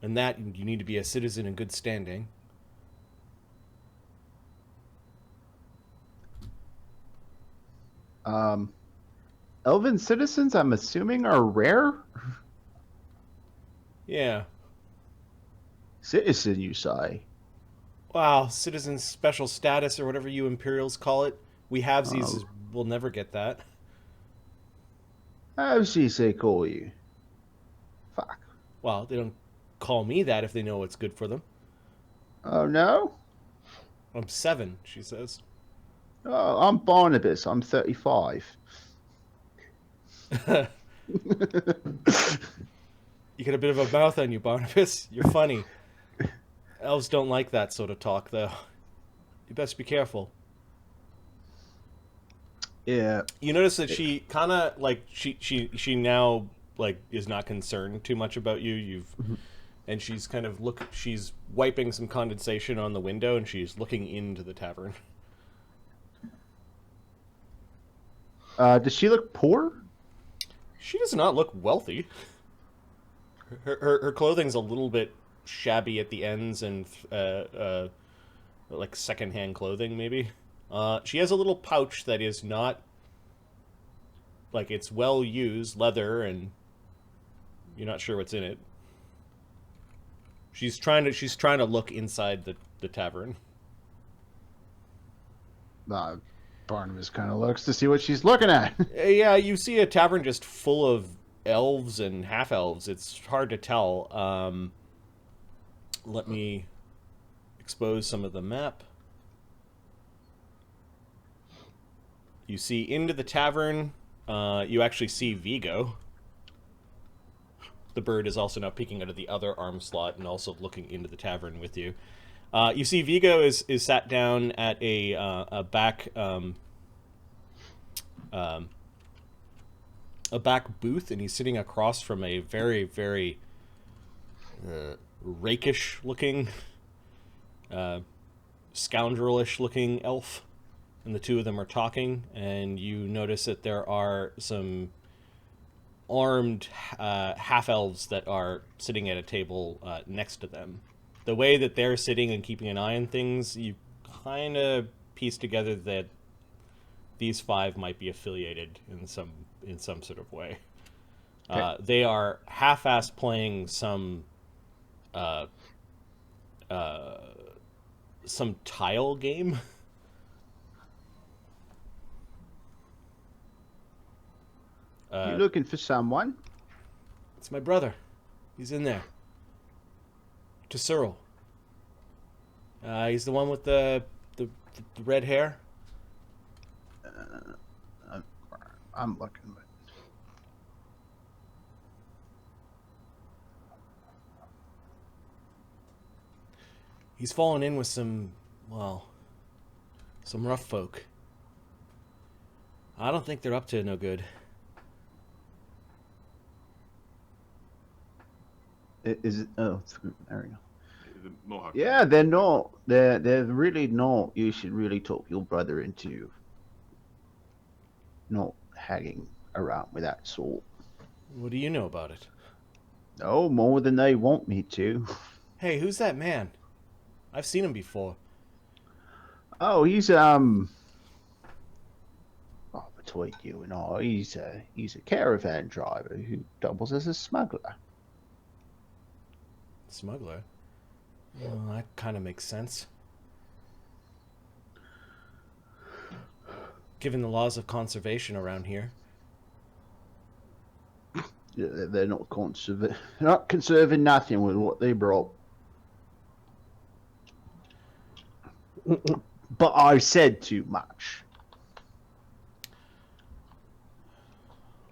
and that you need to be a citizen in good standing. Elven citizens, I'm assuming, are rare. Yeah. Citizen, you say? Wow, citizen special status or whatever you Imperials call it. We have these. Oh. We'll never get that. How she say call you? Fuck. Well, they don't call me that if they know what's good for them. Oh no? I'm 7, she says. Oh, I'm Barnabus. I'm 35. You got a bit of a mouth on you, Barnabas. You're funny. Elves don't like that sort of talk, though. You best be careful. Yeah. You notice that she kind of like she now like is not concerned too much about you. And she's kind of she's wiping some condensation on the window and she's looking into the tavern. Does she look poor? She does not look wealthy. Her clothing's a little bit shabby at the ends and like secondhand clothing maybe. She has a little pouch that is not like it's well used leather and you're not sure what's in it. She's trying to look inside the tavern. Barnabas kind of looks to see what she's looking at. Yeah, you see a tavern just full of elves and half-elves. It's hard to tell. Let me expose some of the map. You see into the tavern, you actually see Viggo. The bird is also now peeking out of the other arm slot and also looking into the tavern with you. You see Viggo is sat down at a back booth, and he's sitting across from a very, very rakish looking, scoundrelish looking elf, and the two of them are talking. And you notice that there are some armed half elves that are sitting at a table next to them. The way that they're sitting and keeping an eye on things, you kind of piece together that these 5 might be affiliated in some sort of way. Okay. They are half-assed playing some tile game. You looking for someone? It's my brother. He's in there. To Cyril. He's the one with the red hair. I'm looking. He's fallen in with some rough folk. I don't think they're up to no good. Is it? Oh, there we go. The Mohawk. Yeah, they're not. They're really not. You should really talk your brother into not hanging around with that sort. What do you know about it? Oh, more than they want me to. Hey, who's that man? I've seen him before. Oh, he's between you and I, he's a caravan driver who doubles as a smuggler. Smuggler? Well, that kind of makes sense. Given the laws of conservation around here. Yeah, they're not conserving nothing with what they brought. But I said too much.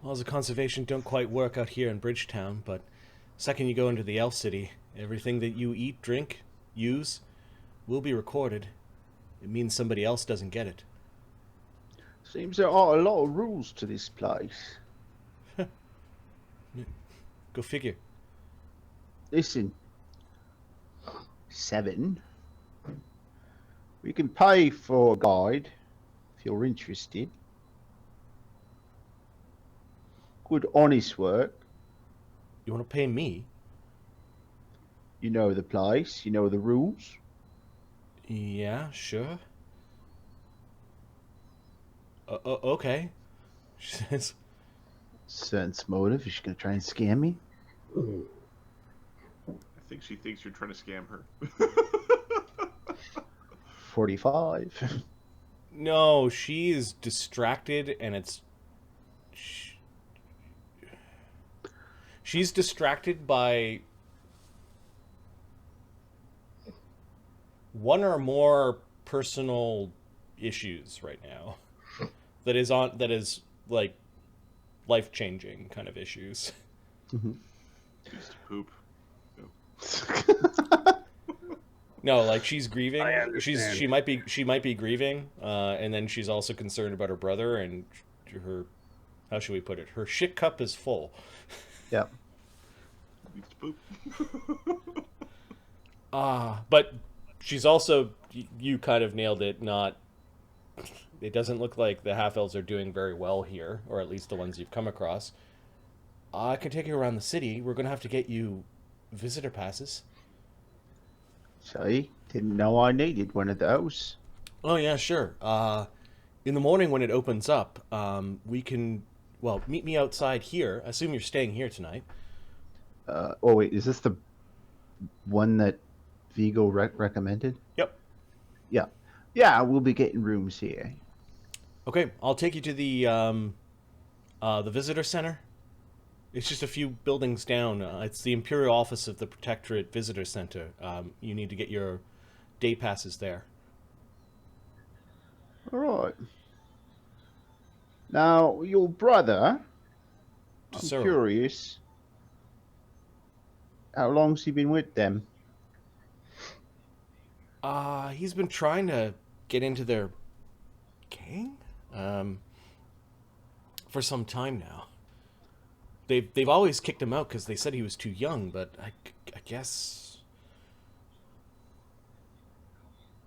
Laws of conservation don't quite work out here in Bridgetown, but second you go into the Elf City, everything that you eat, drink, use, will be recorded. It means somebody else doesn't get it. Seems there are a lot of rules to this place. Go figure. Listen, 7. We can pay for a guide if you're interested. Good, honest work. You want to pay me? You know the place. You know the rules. Yeah, sure. Okay. She says, Sense motive. Is she gonna try and scam me? I think she thinks you're trying to scam her. 45. no, she is distracted, and she's distracted by one or more personal issues right now. That is like life-changing kind of issues. Just to poop. No, like she's grieving. I understand. She might be grieving, and then she's also concerned about her brother and her. How should we put it? Her shit cup is full. Yep. Needs to poop. But she's also, you kind of nailed it. It doesn't look like the half-elves are doing very well here, or at least the ones you've come across. I can take you around the city. We're gonna have to get you visitor passes. See, didn't know I needed one of those. Oh yeah, sure. In the morning when it opens up, we can. Well, meet me outside here. I assume you're staying here tonight. Oh wait, is this the one that Viggo recommended? Yep. Yeah. Yeah, we'll be getting rooms here. Okay, I'll take you to the visitor center. It's just a few buildings down. It's the Imperial Office of the Protectorate Visitor Center. You need to get your day passes there. All right. Now, your brother, I'm Sir. curious, how long's he been with them? He's been trying to get into their gang for some time now. They've always kicked him out because they said he was too young, but I guess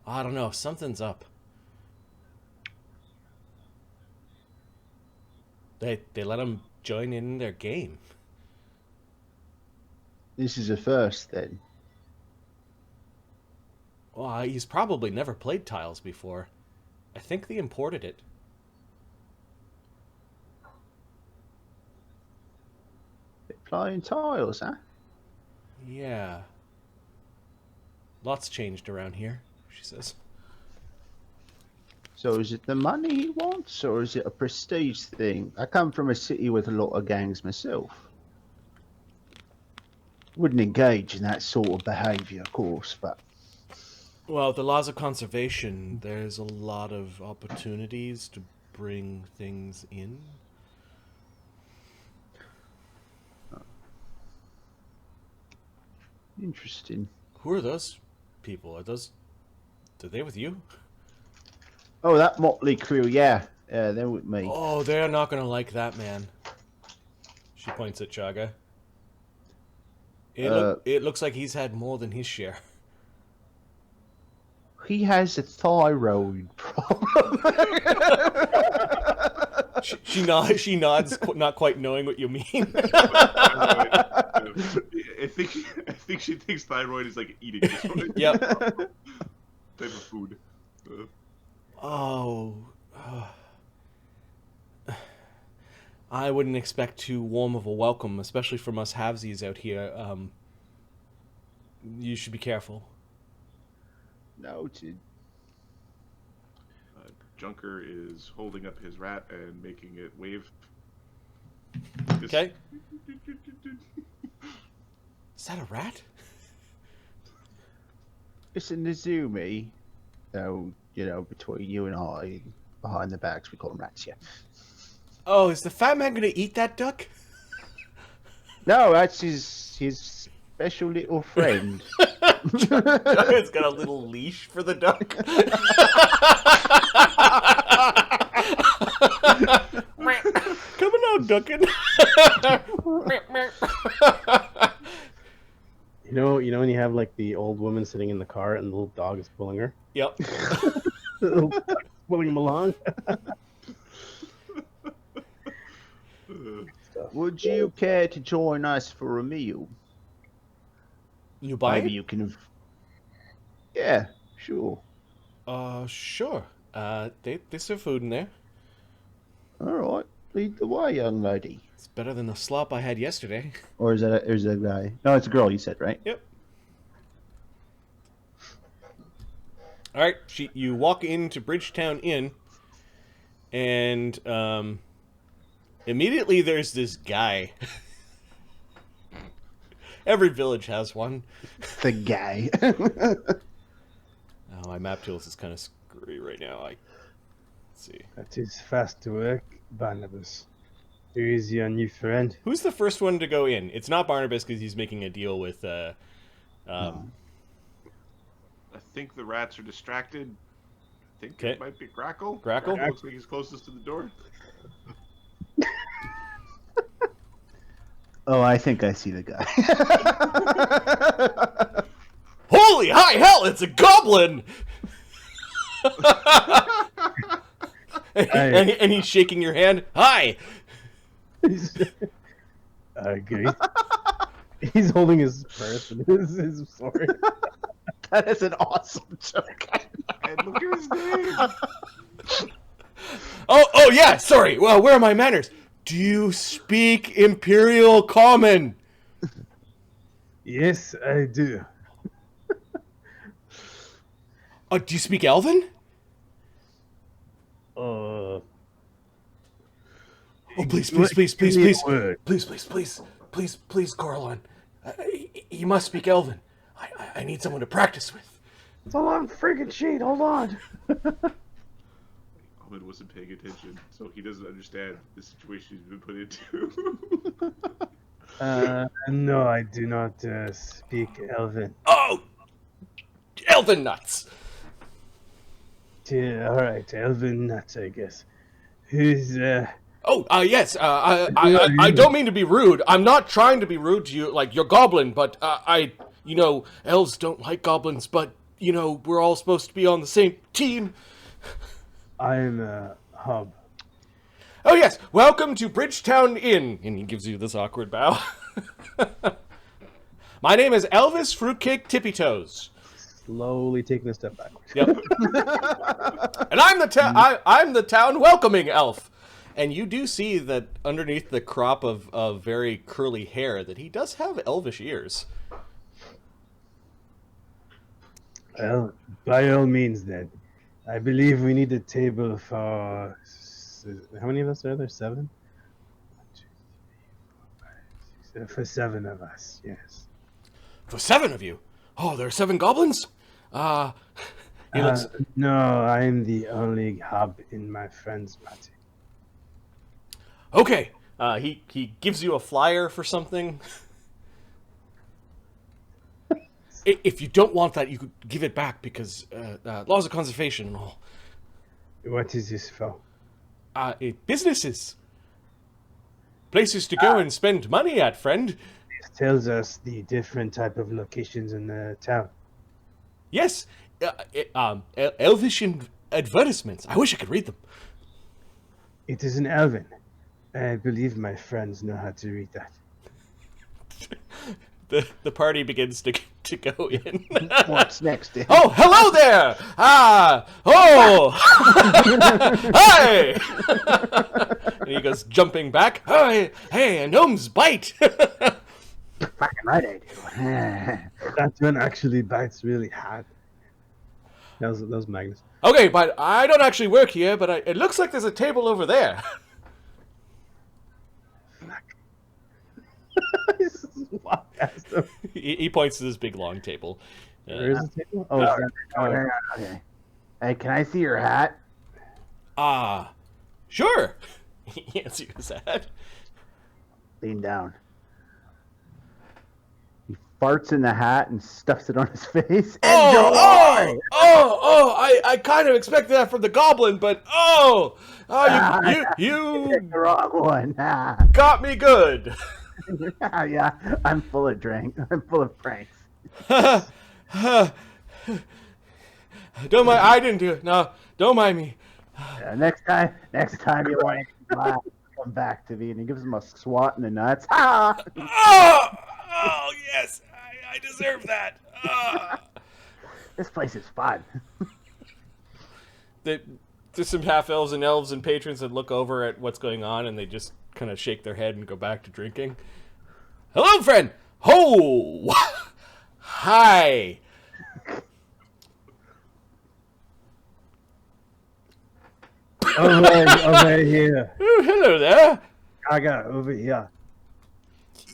I don't know. Something's up. They let him join in their game. This is a first, then. Well, he's probably never played tiles before. I think they imported it. They're playing tiles, huh? Yeah. Lots changed around here, she says. So is it the money he wants, or is it a prestige thing? I come from a city with a lot of gangs myself. Wouldn't engage in that sort of behaviour, of course, but... Well, the laws of conservation, there's a lot of opportunities to bring things in. Interesting. Who are those people? Are they with you? Oh, that motley crew, yeah. Yeah, they're with me. Oh, they're not gonna like that, man. She points at Chaga. It looks like he's had more than his share. He has a thyroid problem. She nods, not quite knowing what you mean. I think she thinks thyroid is like eating disorder. Yep. Type of food. Oh. I wouldn't expect too warm of a welcome, especially from us halvesies out here. You should be careful. Noted. Junker is holding up his rat and making it wave. Okay. Is that a rat? It's a Nizumi. So, between you and I, behind the backs, we call them rats, yeah. Oh, is the fat man gonna eat that duck? No, that's his special little friend. It's got a little leash for the duck. Coming out, ducking. You know when you have like the old woman sitting in the car and the little dog is pulling her, Yep. the little dog is pulling him along. Would you care to join us for a meal? You buy Maybe it? you can. Yeah, sure. Sure. They serve food in there. All right. Lead the way, young lady. It's better than the slop I had yesterday. Or is that a guy? No, it's a girl. You said, right? Yep. All right. You walk into Bridgetown Inn, and immediately there's this guy. Every village has one. The guy. Oh, my map tools is kind of screwy right now. Let's see. That is fast to work, Barnabus. Who is your new friend? Who's the first one to go in? It's not Barnabus because he's making a deal with. I think the rats are distracted. I think Okay. it might be Grakkel. Grakkel? Looks like he's closest to the door. Oh, I think I see the guy. Holy high hell! It's a goblin. and he's shaking your hand. Hi. Great. He's holding his purse and his sword. That is an awesome joke. And look at his name. Oh yeah. Sorry. Well, where are my manners? Do you speak Imperial Common? Yes, I do. Do you speak Elven? Uh, Oh, please, Give me a word. please, Corlon. You must speak Elven. I need someone to practice with. It's a long freaking sheet. Hold on. Ahmed wasn't paying attention, so he doesn't understand the situation he's been put into. No, I do not speak Elven. Oh, Elven nuts. Yeah, all right, Elven nuts, I guess. Who's Oh, yes. I don't mean to be rude. I'm not trying to be rude to you, like you're goblin, but elves don't like goblins, but we're all supposed to be on the same team. I'm Hub. Oh yes, welcome to Bridgetown Inn, and he gives you this awkward bow. My name is Elvis Fruitcake Tippy Toes. Slowly taking a step backwards. Yep. And I'm the town welcoming elf. And you do see that underneath the crop of very curly hair that he does have elvish ears. Well, by all means, then. I believe we need a table for... How many of us are there? 7? 1, 2, 3, 4, 5, 6, for 7 of us, yes. For 7 of you? Oh, there are 7 goblins? He looks... No, I'm the only hub in my friend's party. Okay. He gives you a flyer for something. If you don't want that, you could give it back because laws of conservation and all. What is this for? Businesses. Places to go and spend money at, friend. This tells us the different type of locations in the town. Yes. Elvish advertisements. I wish I could read them. It is in Elven. I believe my friends know how to read that. The party begins to go in. What's next? Oh, hello there! Hi! And he goes jumping back. Hey, a gnome's bite! Fucking right, I do. That one actually bites really hard. That was Magnus. Okay, but I don't actually work here, but it looks like there's a table over there. Walk past him. He points to this big long table. Where is the table? Oh, Okay. Hey, can I see your hat? Sure. He hands you his hat. Lean down. He farts in the hat and stuffs it on his face. Enjoy! I kind of expected that from the goblin, but you Picked the wrong one. got me good. Yeah, I'm full of pranks. Don't mind. I didn't do it. No, don't mind me. Next time you want to laugh, come back to me. And he gives him a swat in the nuts. Ah! Oh, yes, I deserve that. This place is fun. There's some half elves and elves and patrons that look over at what's going on, and they just kind of shake their head and go back to drinking. Hello, friend. Ho! Hi. Over here. Oh, hello there. I got over here.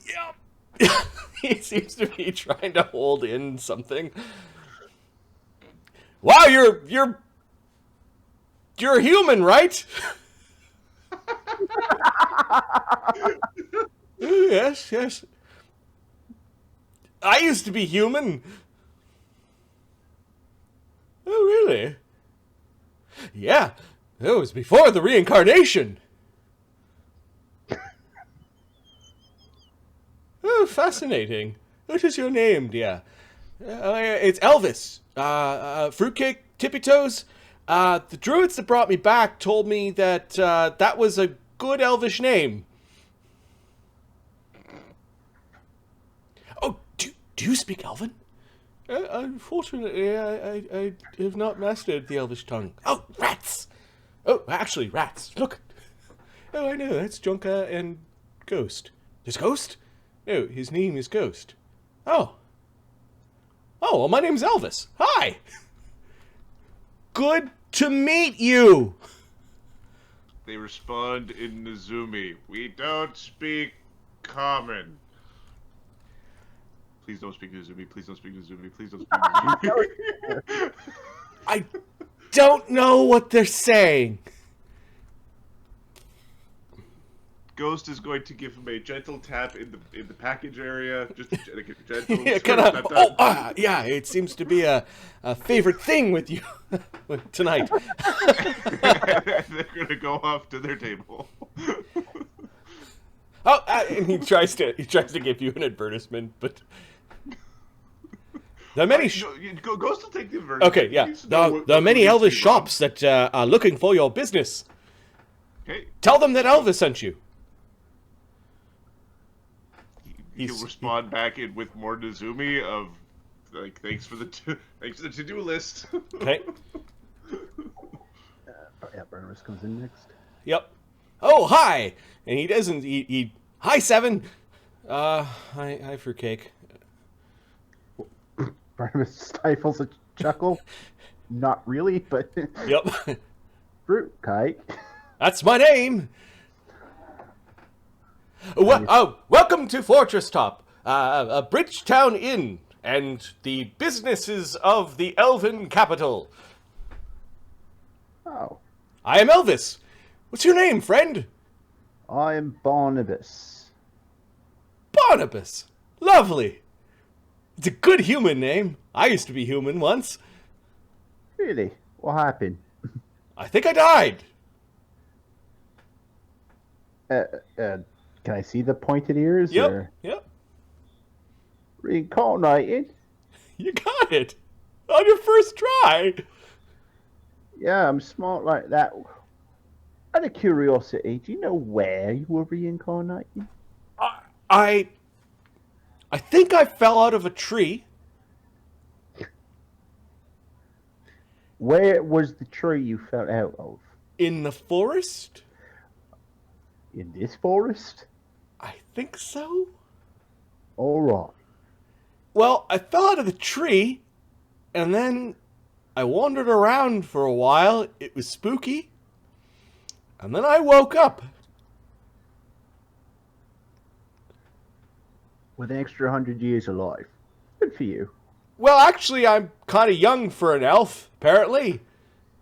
Yep. He seems to be trying to hold in something. Wow, you're a human, right? Oh, yes. I used to be human. Oh, really? Yeah, it was before the reincarnation. Oh, fascinating. What is your name, dear? It's Elvis. Fruitcake, Tippy Toes. The druids that brought me back told me that that was a good elvish name. Oh, do you speak Elven? Unfortunately, I have not mastered the elvish tongue. Oh, rats! Oh, actually, rats. Look. Oh, I know. That's Jonka and Ghost. There's Ghost? No, his name is Ghost. Oh. Oh, well, my name's Elvis. Hi. Good to meet you. They respond in Nezumi. We don't speak common. Please don't speak Nezumi. Please don't speak Nezumi. Please don't speak Nezumi. I don't know what they're saying. Ghost is going to give him a gentle tap in the package area, just like a gentle. Yeah, kind of. Yeah. It seems to be a favorite thing with you tonight. They're gonna go off to their table. Oh, and he tries to give you an advertisement, but there are many. Ghost will take the advertisement. Okay, yeah. There are many Elvis shops that are looking for your business. Okay. Tell them that Elvis sent you. He'll respond back in with more Nezumi of like thanks for the to-do list. Okay. Yeah, Barnabus comes in next. Yep. Oh, hi. And he doesn't. He hi, Seven. Hi, Fruitcake. Barnabus stifles a chuckle. Not really, but Yep. Fruitcake. That's my name. Welcome to Fortresstop, Bridgetown Inn, and the businesses of the Elven capital. Oh, I am Elvis. What's your name, friend? I am Barnabus. Barnabus. Lovely. It's a good human name. I used to be human once. Really? What happened? I think I died. Can I see the pointed ears? Yep. Or Yep. reincarnated? You got it. On your first try. Yeah, I'm smart like that. Out of curiosity, do you know where you were reincarnated? I think I fell out of a tree. Where was the tree you fell out of? In the forest? In this forest? I think so. All right. Well, I fell out of the tree, and then I wandered around for a while. It was spooky. And then I woke up. With an extra 100 years alive. Good for you. Well, actually, I'm kind of young for an elf, apparently.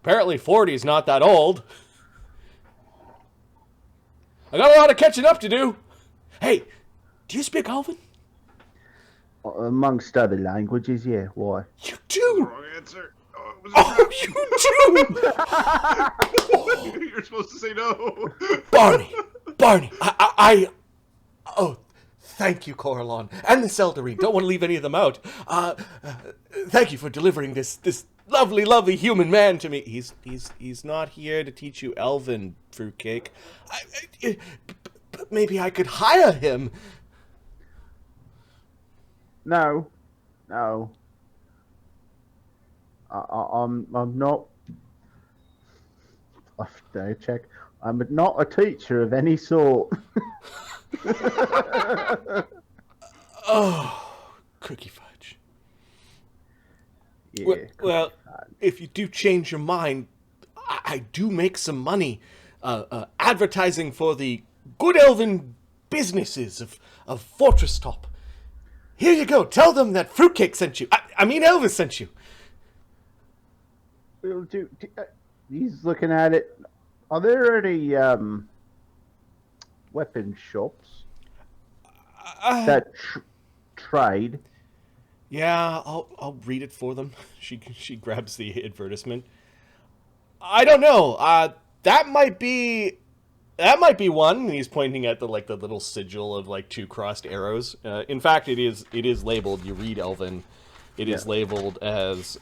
Apparently 40 is not that old. I got a lot of catching up to do. Hey, do you speak Elven? Amongst other languages, yeah. Why? You do. Wrong answer. Oh, you do. You're supposed to say no. Barney, thank you, Coralon, and the Seldarine. Don't want to leave any of them out. Thank you for delivering this lovely, lovely human man to me. He's not here to teach you Elven, fruitcake. But maybe I could hire him. No. I'm not. I check. I'm not a teacher of any sort. Oh, cookie fudge. Yeah. Well, if you do change your mind, I do make some money advertising for the good elven businesses of Fortresstop. Here you go. Tell them that Fruitcake sent you. I mean Elvis sent you. He's looking at it. Are there any weapon shops that trade? Yeah, I'll read it for them. She grabs the advertisement. I don't know. That might be one. And he's pointing at the little sigil of like 2 crossed arrows. In fact, it is labeled. You read Elven. It is labeled as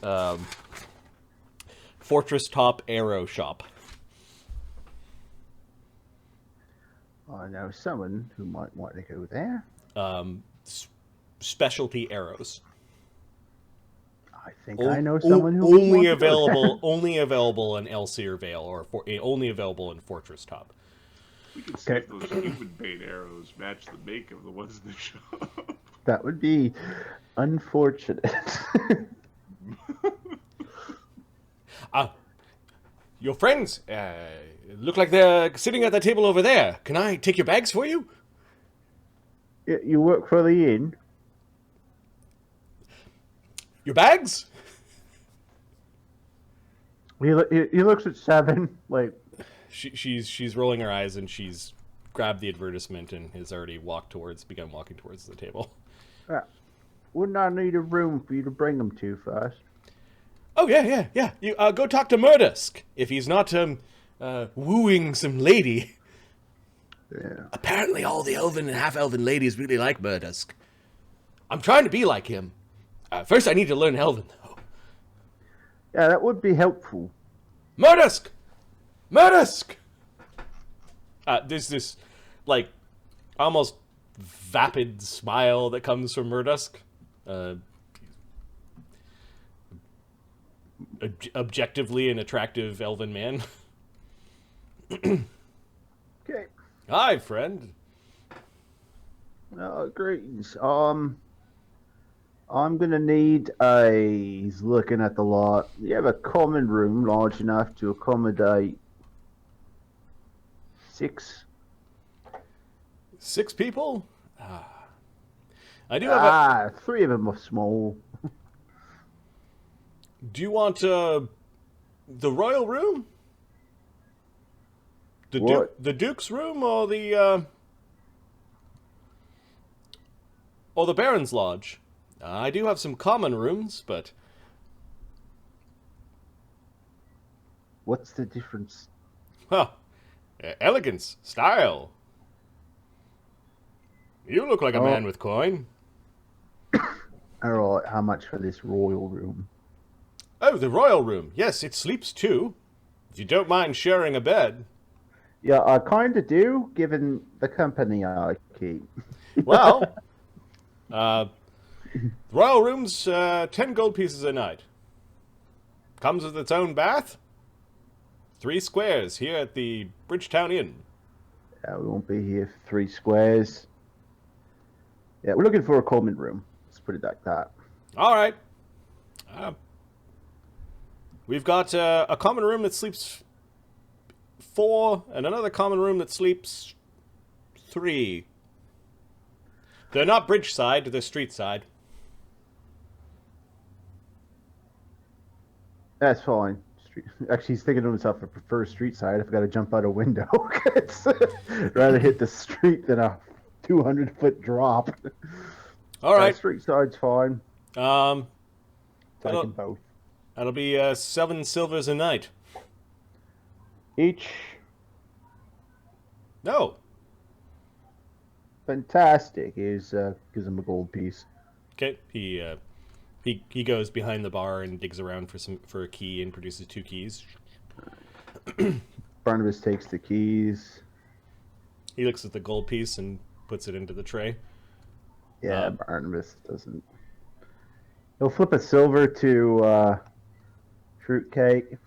Fortresstop Arrow Shop. I know someone who might want to go there. Specialty arrows. I think I know someone who only available in Elseer Vale or only available in Fortresstop. We could see if those human bait arrows match the make of the ones in the shop. That would be unfortunate. Your friends look like they're sitting at the table over there. Can I take your bags for you? You work for the inn? Your bags? He looks at Seven like she's rolling her eyes and she's grabbed the advertisement and has already begun walking towards the table. Wouldn't I need a room for you to bring them to first? Oh yeah. You go talk to Murdusk if he's not wooing some lady. Yeah. Apparently, all the elven and half-elven ladies really like Murdusk. I'm trying to be like him. First, I need to learn Elven, though. Yeah, that would be helpful. Murdusk! There's this, almost vapid smile that comes from Murdusk. Objectively an attractive elven man. Okay. Hi, friend. Greetings. I'm gonna need he's looking at the lot. You have a common room large enough to accommodate 6? 6 people? I do have 3 of them are small. Do you want the royal room? The Duke's room or the Baron's lodge? I do have some common rooms, but What's the difference? Elegance, style. You look like a man with coin. Alright, how much for this royal room? Oh, the royal room. Yes, it sleeps 2. If you don't mind sharing a bed. Yeah, I kind of do, given the company I keep. Well, royal room's 10 gold pieces a night. Comes with its own bath. 3 squares here at the Bridgetown Inn. Yeah, we won't be here for 3 squares. Yeah, we're looking for a common room. Let's put it like that. All right. We've got a common room that sleeps 4 and another common room that sleeps 3. They're not bridge side, they're street side. That's fine. Actually, he's thinking to himself, I prefer street side if I got to jump out a window. Rather hit the street than a 200-foot drop. All right. Street side's fine. That'll, both. That'll be 7 silvers a night. Each? No. Fantastic. Gives him a gold piece. Okay, he goes behind the bar and digs around for a key and produces 2 keys. Barnabas takes the keys. He looks at the gold piece and puts it into the tray. Yeah, Barnabas doesn't. He'll flip a silver to fruitcake.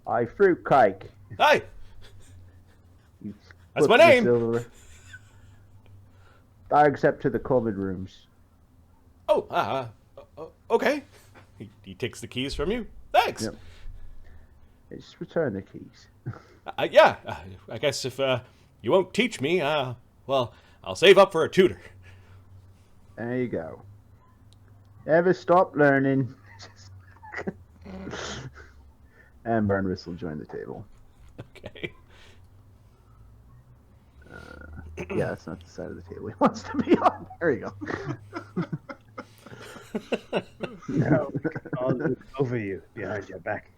Hi, fruitcake. Hi, He that's flips my the name. silver. Thanks up to the cupboard rooms. Oh, okay. He takes the keys from you. Thanks. Yep. Just return the keys. Yeah, I guess if you won't teach me, well, I'll save up for a tutor. There you go. Never stop learning. And Barnabas will join the table. Okay. Yeah, that's not the side of the table he wants to be on. There you go. No, I'll look over you behind your back.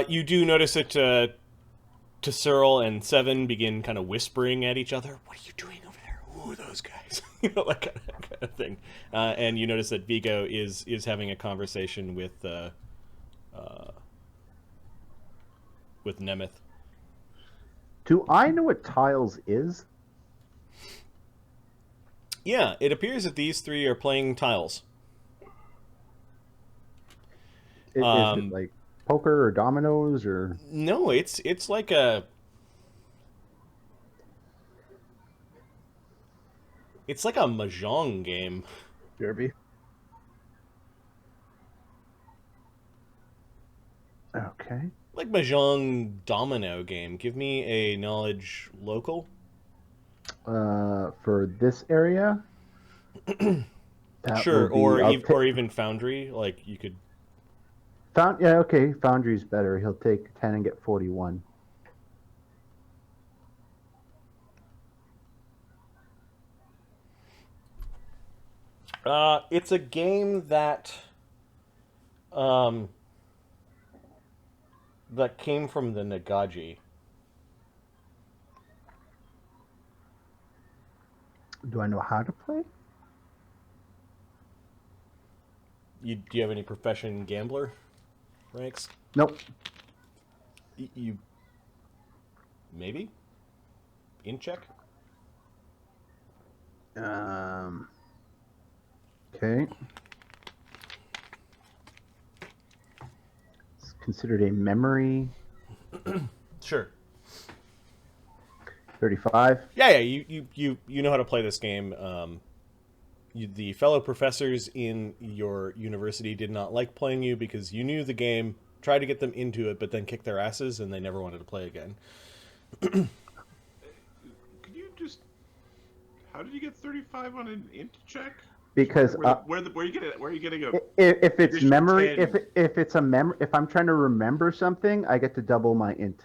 You do notice that Cyril and Seven begin kind of whispering at each other. What are you doing over there? Who are those guys? That kind of thing. And you notice that Viggo is having a conversation with Nemeth. Do I know what tiles is? Yeah, it appears that these 3 are playing tiles. Is it like poker or dominoes or? No, it's like a mahjong game. Derby. Okay. Like mahjong domino game. Give me a knowledge local. For this area. That Sure, will be- or even Foundry. Like you could. Yeah, okay. Foundry's better. He'll take 10 and get 41. It's a game that that came from the Nagaji. Do I know how to play? Do you have any profession gambler ranks? Nope. You maybe in check. Okay. It's considered a memory. Sure. 35. Yeah. You know how to play this game. The fellow professors in your university did not like playing you because you knew the game, tried to get them into it, but then kicked their asses, and they never wanted to play again. Could you just? How did you get 35 on an int check? Because Where are you getting? Where are you getting a? if it's additional memory, 10? if it's a if I'm trying to remember something, I get to double my int.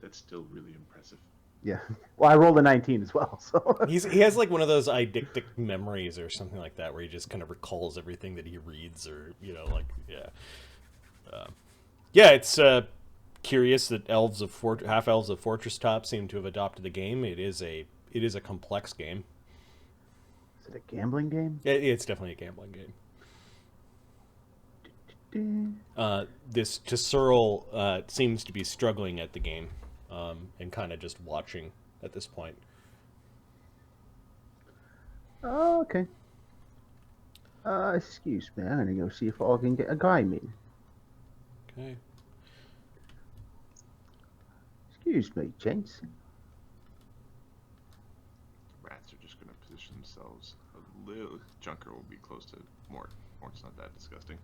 That's still really impressive. Yeah. Well, I rolled a 19 as well, so. He has like one of those eidetic memories or something like that, where he just kind of recalls everything that he reads, or yeah. It's curious that half elves of Fortresstop seem to have adopted the game. It is a complex game. Is it a gambling game? It's definitely a gambling game. This Cyril seems to be struggling at the game, and kind of just watching at this point. Oh, okay. Excuse me. I'm gonna go see if I can get a guy meet. Okay. Excuse me, gents. Rats are just going to position themselves a little. Junker will be close to Mort. Mort's not that disgusting.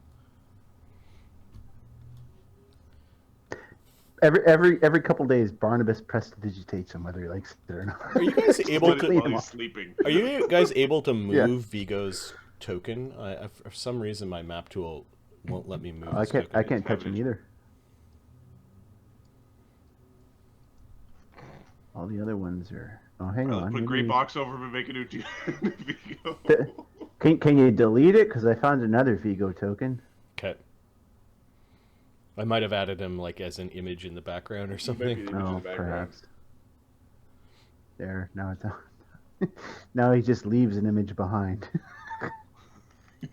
Every couple days, Barnabas prestidigitates him whether he likes it or not. Are you guys able Split it while to? he's sleeping. Are you guys able to move Yeah. Viggo's token? For some reason, my map tool won't let me move. I his can't. token. I can't touch him either. All the other ones are. Oh, hang Let's on. put a maybe- gray box over him and make a new Viggo. Can you delete it? Because I found another Vigo token. Okay. I might have added him like as an image in the background or something. Maybe the image in Oh, the background. perhaps. There, now it's on. Now he just leaves an image behind.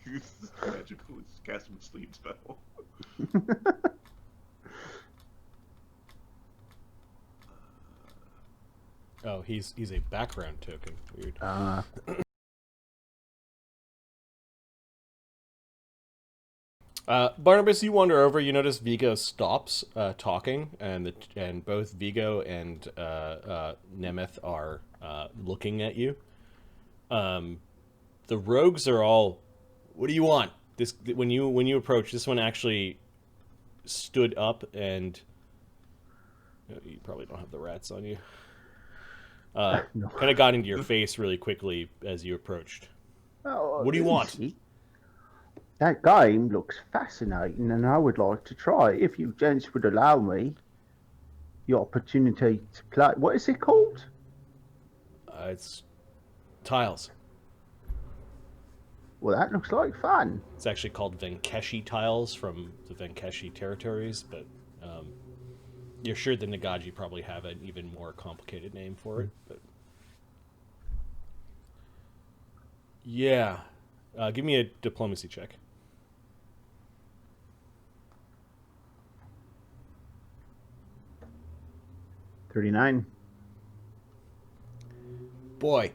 It's magical. It's casting a sleep spell. Oh, he's a background token. Weird. Barnabas, you wander over. You notice Viggo stops talking, and both Viggo and Nemeth are looking at you. The rogues are all, "What do you want?" This when you approach, this one actually stood up and you probably don't have the rats on you. No. Kind of got into your face really quickly as you approached. Oh, What do you want? easy. That game looks fascinating, and I would like to try it. If you gents would allow me the opportunity to play. What is it called? It's tiles. Well, that looks like fun. It's actually called Venkeshi tiles from the Venkeshi territories, but you're sure the Nagaji probably have an even more complicated name for it. But yeah, give me a diplomacy check. 39. Boy,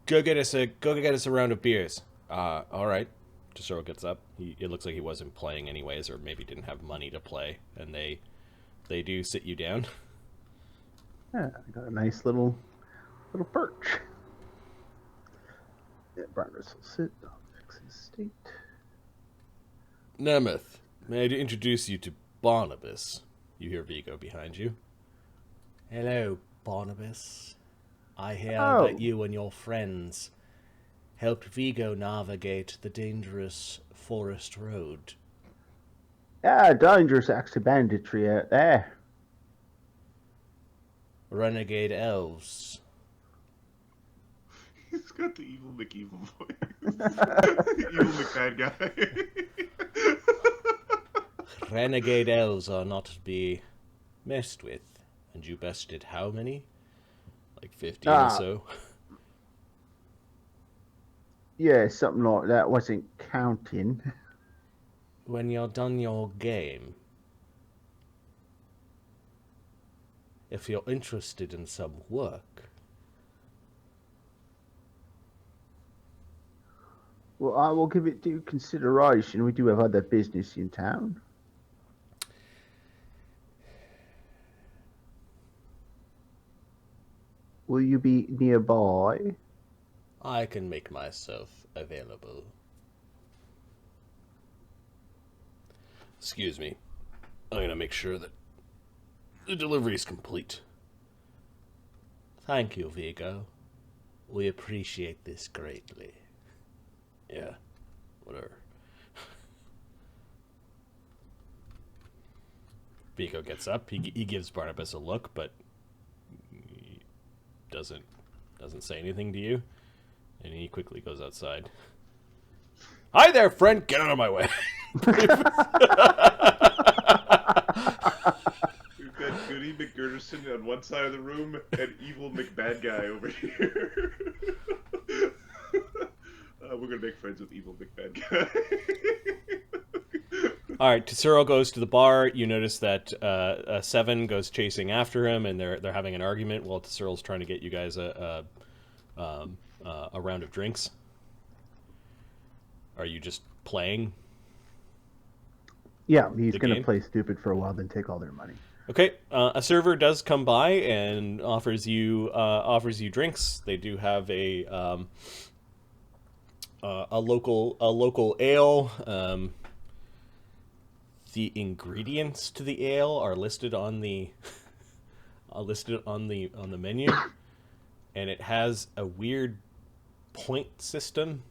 go get us a round of beers. All right. Tesoro gets up. It looks like he wasn't playing anyways, or maybe didn't have money to play, and they do sit you down. Yeah, I got a nice little perch. Yeah, Barnabus will sit. I'll fix his state. Nemeth, may I introduce you to Barnabus? You hear Viggo behind you. Hello, Barnabus. I hear that you and your friends helped Viggo navigate the dangerous forest road. Yeah, dangerous acts of banditry out there. Renegade elves. He's got the evil McEvil voice. Evil McBad guy. Renegade elves are not to be messed with. And you bested how many? Like 15 or so? Yeah, something like that. Wasn't counting. When you're done your game, if you're interested in some work, Well, I will give it due consideration. We do have other business in town. Will you be nearby? I can make myself available. Excuse me. I'm gonna make sure that the delivery is complete. Thank you, Viggo. We appreciate this greatly. Yeah, whatever. Viggo gets up. He gives Barnabas a look, but he doesn't say anything to you, and he quickly goes outside. Hi there, friend. Get out of my way. We've got Goody McGurderson on one side of the room and evil McBad guy over here. We're gonna make friends with evil McBad guy. All right, Tesoro goes to the bar. You notice that Seven goes chasing after him, and they're having an argument while Tesoro's trying to get you guys a round of drinks. Are you just playing? Yeah, he's The going to game? play stupid for a while, then take all their money. Okay, a server does come by and offers you drinks. They do have a local ale. The ingredients to the ale are listed on the menu, and it has a weird point system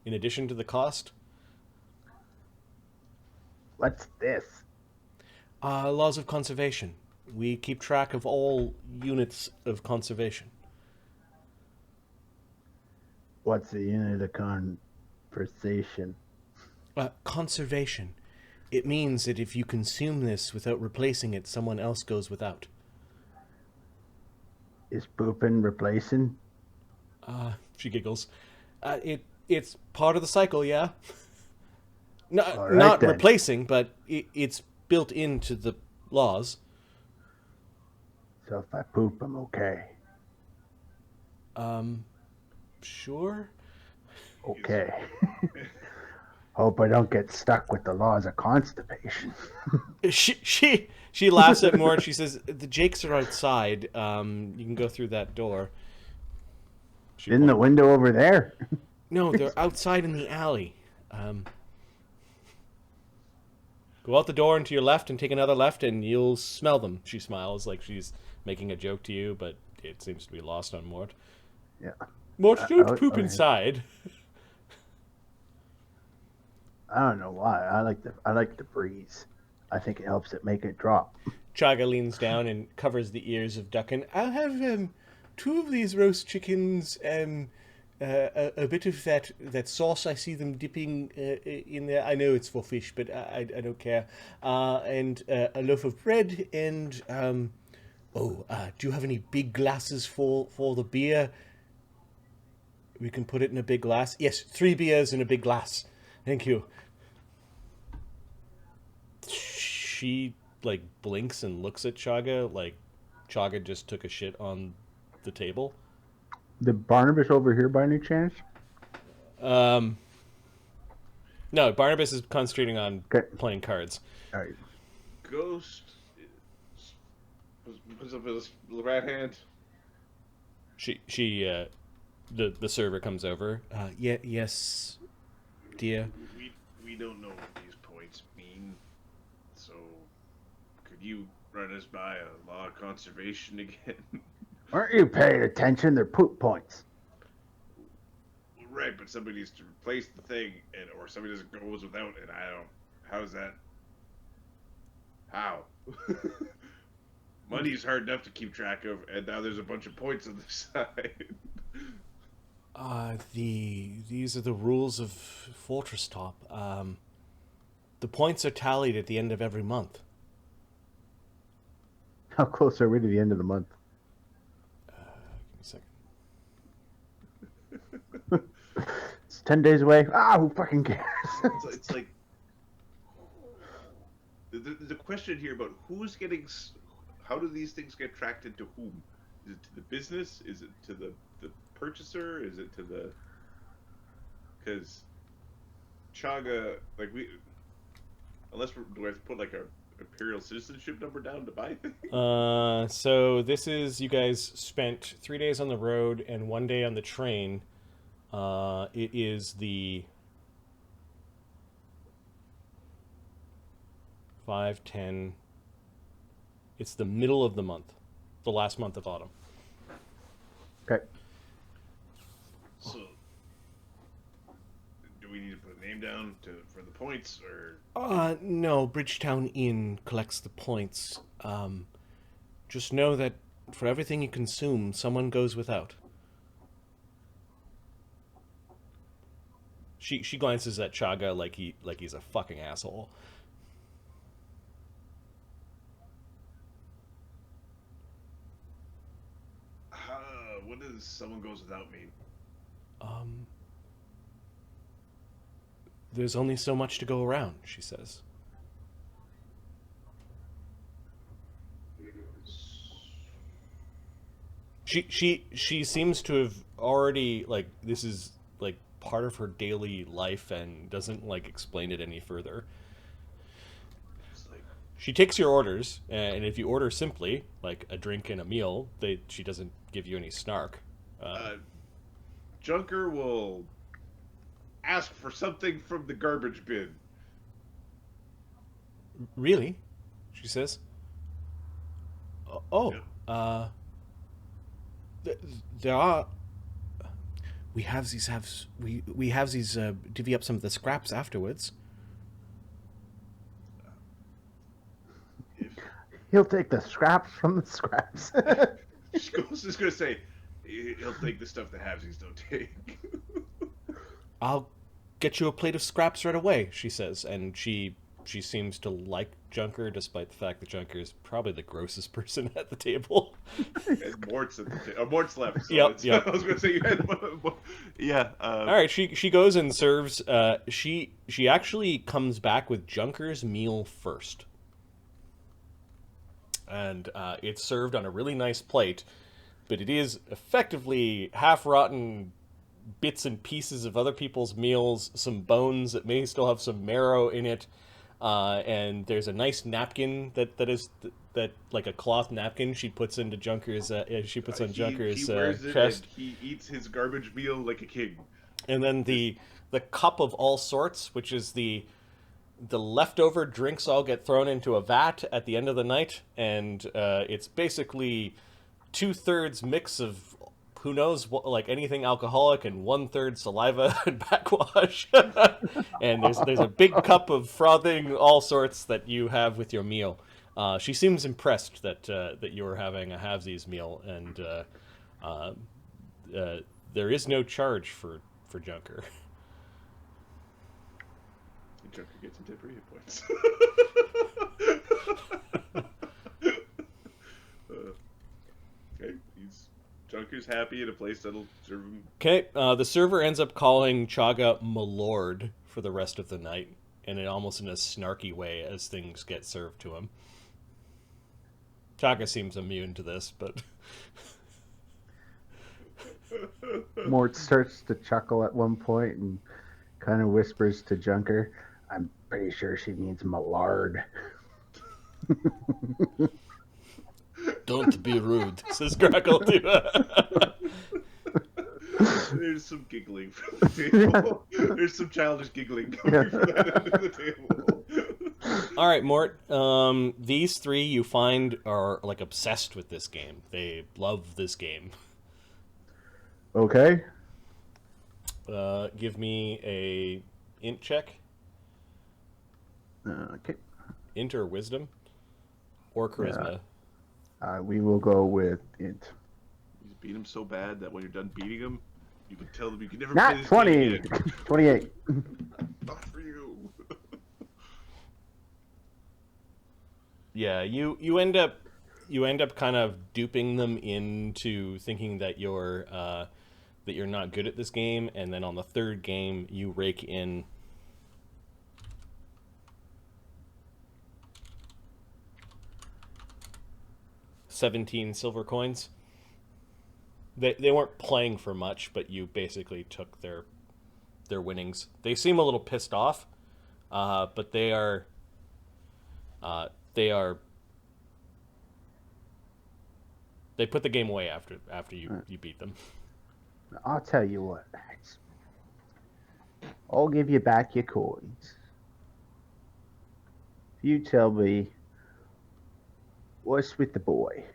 in addition to the cost. What's this? Laws of conservation. We keep track of all units of conservation. What's the unit of conversation? Conservation. It means that if you consume this without replacing it, someone else goes without. Is pooping replacing? She giggles. It's part of the cycle, yeah. No, All right, not then. replacing, but it's built into the laws. So if I poop, I'm okay. Sure. Okay. Hope I don't get stuck with the laws of constipation. She laughs at more and she says, "The Jakes are outside. You can go through that door." She In the points- window over there. No, they're outside in the alley. Go out the door and to your left and take another left and you'll smell them. She smiles like she's making a joke to you, but it seems to be lost on Mort. Yeah. Mort, don't oh, poop okay. inside. I don't know why. I like the breeze. I think it helps it make it drop. Chaga leans down and covers the ears of Duckin. I'll have 2 of these roast chickens, a bit of that sauce I see them dipping in there. I know it's for fish, but I don't care. And a loaf of bread and do you have any big glasses for the beer? We can put it in a big glass. Yes, 3 beers in a big glass. Thank you. She like blinks and looks at Chaga like Chaga just took a shit on the table. Did Barnabas over here by any chance? No, Barnabas is concentrating on Okay. playing cards. All right. Ghost puts up his right hand. The server comes over. Yes, dear. We don't know what these points mean, so could you run us by a law of conservation again? Aren't you paying attention? They're poop points. Right, but somebody needs to replace the thing, or somebody just goes without it. I don't. How's that? How? Money's hard enough to keep track of, and now there's a bunch of points on the side. These are the rules of Fortresstop. The points are tallied at the end of every month. How close are we to the end of the month? Give me a second. It's 10 days away. Who fucking cares? It's like the question here about who's getting. How do these things get tracked into whom? Is it to the business? Is it to the purchaser? Is it to the? Because Chaga, like unless do I have to put like a imperial citizenship number down to buy things? So this is, you guys spent 3 days on the road and 1 day on the train. It is the 5-10. It's the middle of the month, the last month of autumn. Okay. So, do we need to put a name down for the points, or? No, Bridgetown Inn collects the points. Just know that for everything you consume, someone goes without. She glances at Chaga like he's a fucking asshole. What does someone goes without mean? There's only so much to go around, she says. She seems to have already, like, this is like part of her daily life and doesn't like explain it any further. It's like, She takes your orders, and if you order simply, like a drink and a meal, she doesn't give you any snark. Junker will ask for something from the garbage bin. Really? She says. Oh, Yeah. there are. We have these divvy up some of the scraps afterwards. He'll take the scraps from the scraps. Ghost is gonna say he'll take the stuff the halvesies don't take. I'll get you a plate of scraps right away, she says, and she seems to like Junker, despite the fact that Junker is probably the grossest person at the table. And Mort's at the Mort's left. So Yep, yep. I was going to say you had. Yeah. All right, she goes and serves. She actually comes back with Junker's meal first, and it's served on a really nice plate, but it is effectively half-rotten bits and pieces of other people's meals, some bones that may still have some marrow in it, and there's a nice napkin that like a cloth napkin she puts into Junker's. She puts on Junker's he wears it chest. and he eats his garbage meal like a king. And then the cup of all sorts, which is the leftover drinks all get thrown into a vat at the end of the night, and it's basically 2/3 mix of who knows what, like anything alcoholic, and 1/3 saliva and backwash. And there's a big cup of frothing all sorts that you have with your meal. She seems impressed that you are having a halvesies meal, and there is no charge for Junker. Junker gets some temporary hit points. Okay, Junker's happy at a place that'll serve him. Okay, the server ends up calling Chaga Milord for the rest of the night, and almost in a snarky way as things get served to him. Chaga seems immune to this, but Mort starts to chuckle at one point and kind of whispers to Junker, "I'm pretty sure she means Millard." don't be rude, says Grakkel to There's some giggling from the table. There's some childish giggling coming from that end of the table. All right, Mort. These three you find are like obsessed with this game. They love this game. Okay. Give me a int check. Okay. Int or wisdom, or charisma. We will go with int. You just beat him so bad that when you're done beating him, you can tell them you can never Not play this 20. game again. 28. Not for you. Yeah, you end up kind of duping them into thinking that you're not good at this game, and then on the third game you rake in 17 silver coins. They weren't playing for much, but you basically took their winnings. They seem a little pissed off, but they put the game away after you beat them. I'll tell you what, lads. I'll give you back your coins. If you tell me what's with the boy.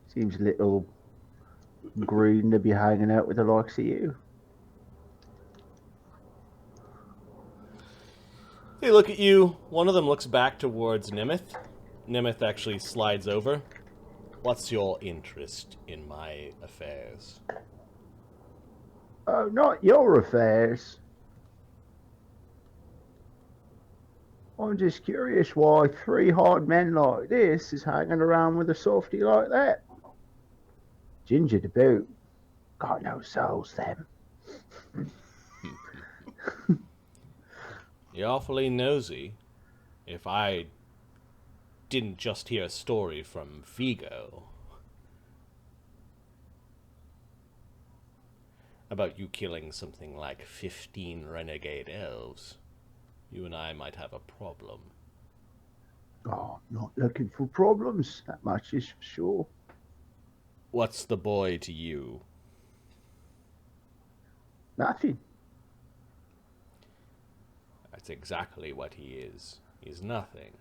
Seems a little green to be hanging out with the likes of you. They look at you. One of them looks back towards Nemeth. Nemeth actually slides over. What's your interest in my affairs? Oh, not your affairs. I'm just curious why 3 hard men like this is hanging around with a softy like that. Ginger to boot. Got no souls, them. You're awfully nosy. If I didn't just hear a story from Viggo about you killing something like 15 renegade elves, you and I might have a problem. Oh, not looking for problems. That much is for sure. What's the boy to you? Nothing. That's exactly what he is. He's nothing.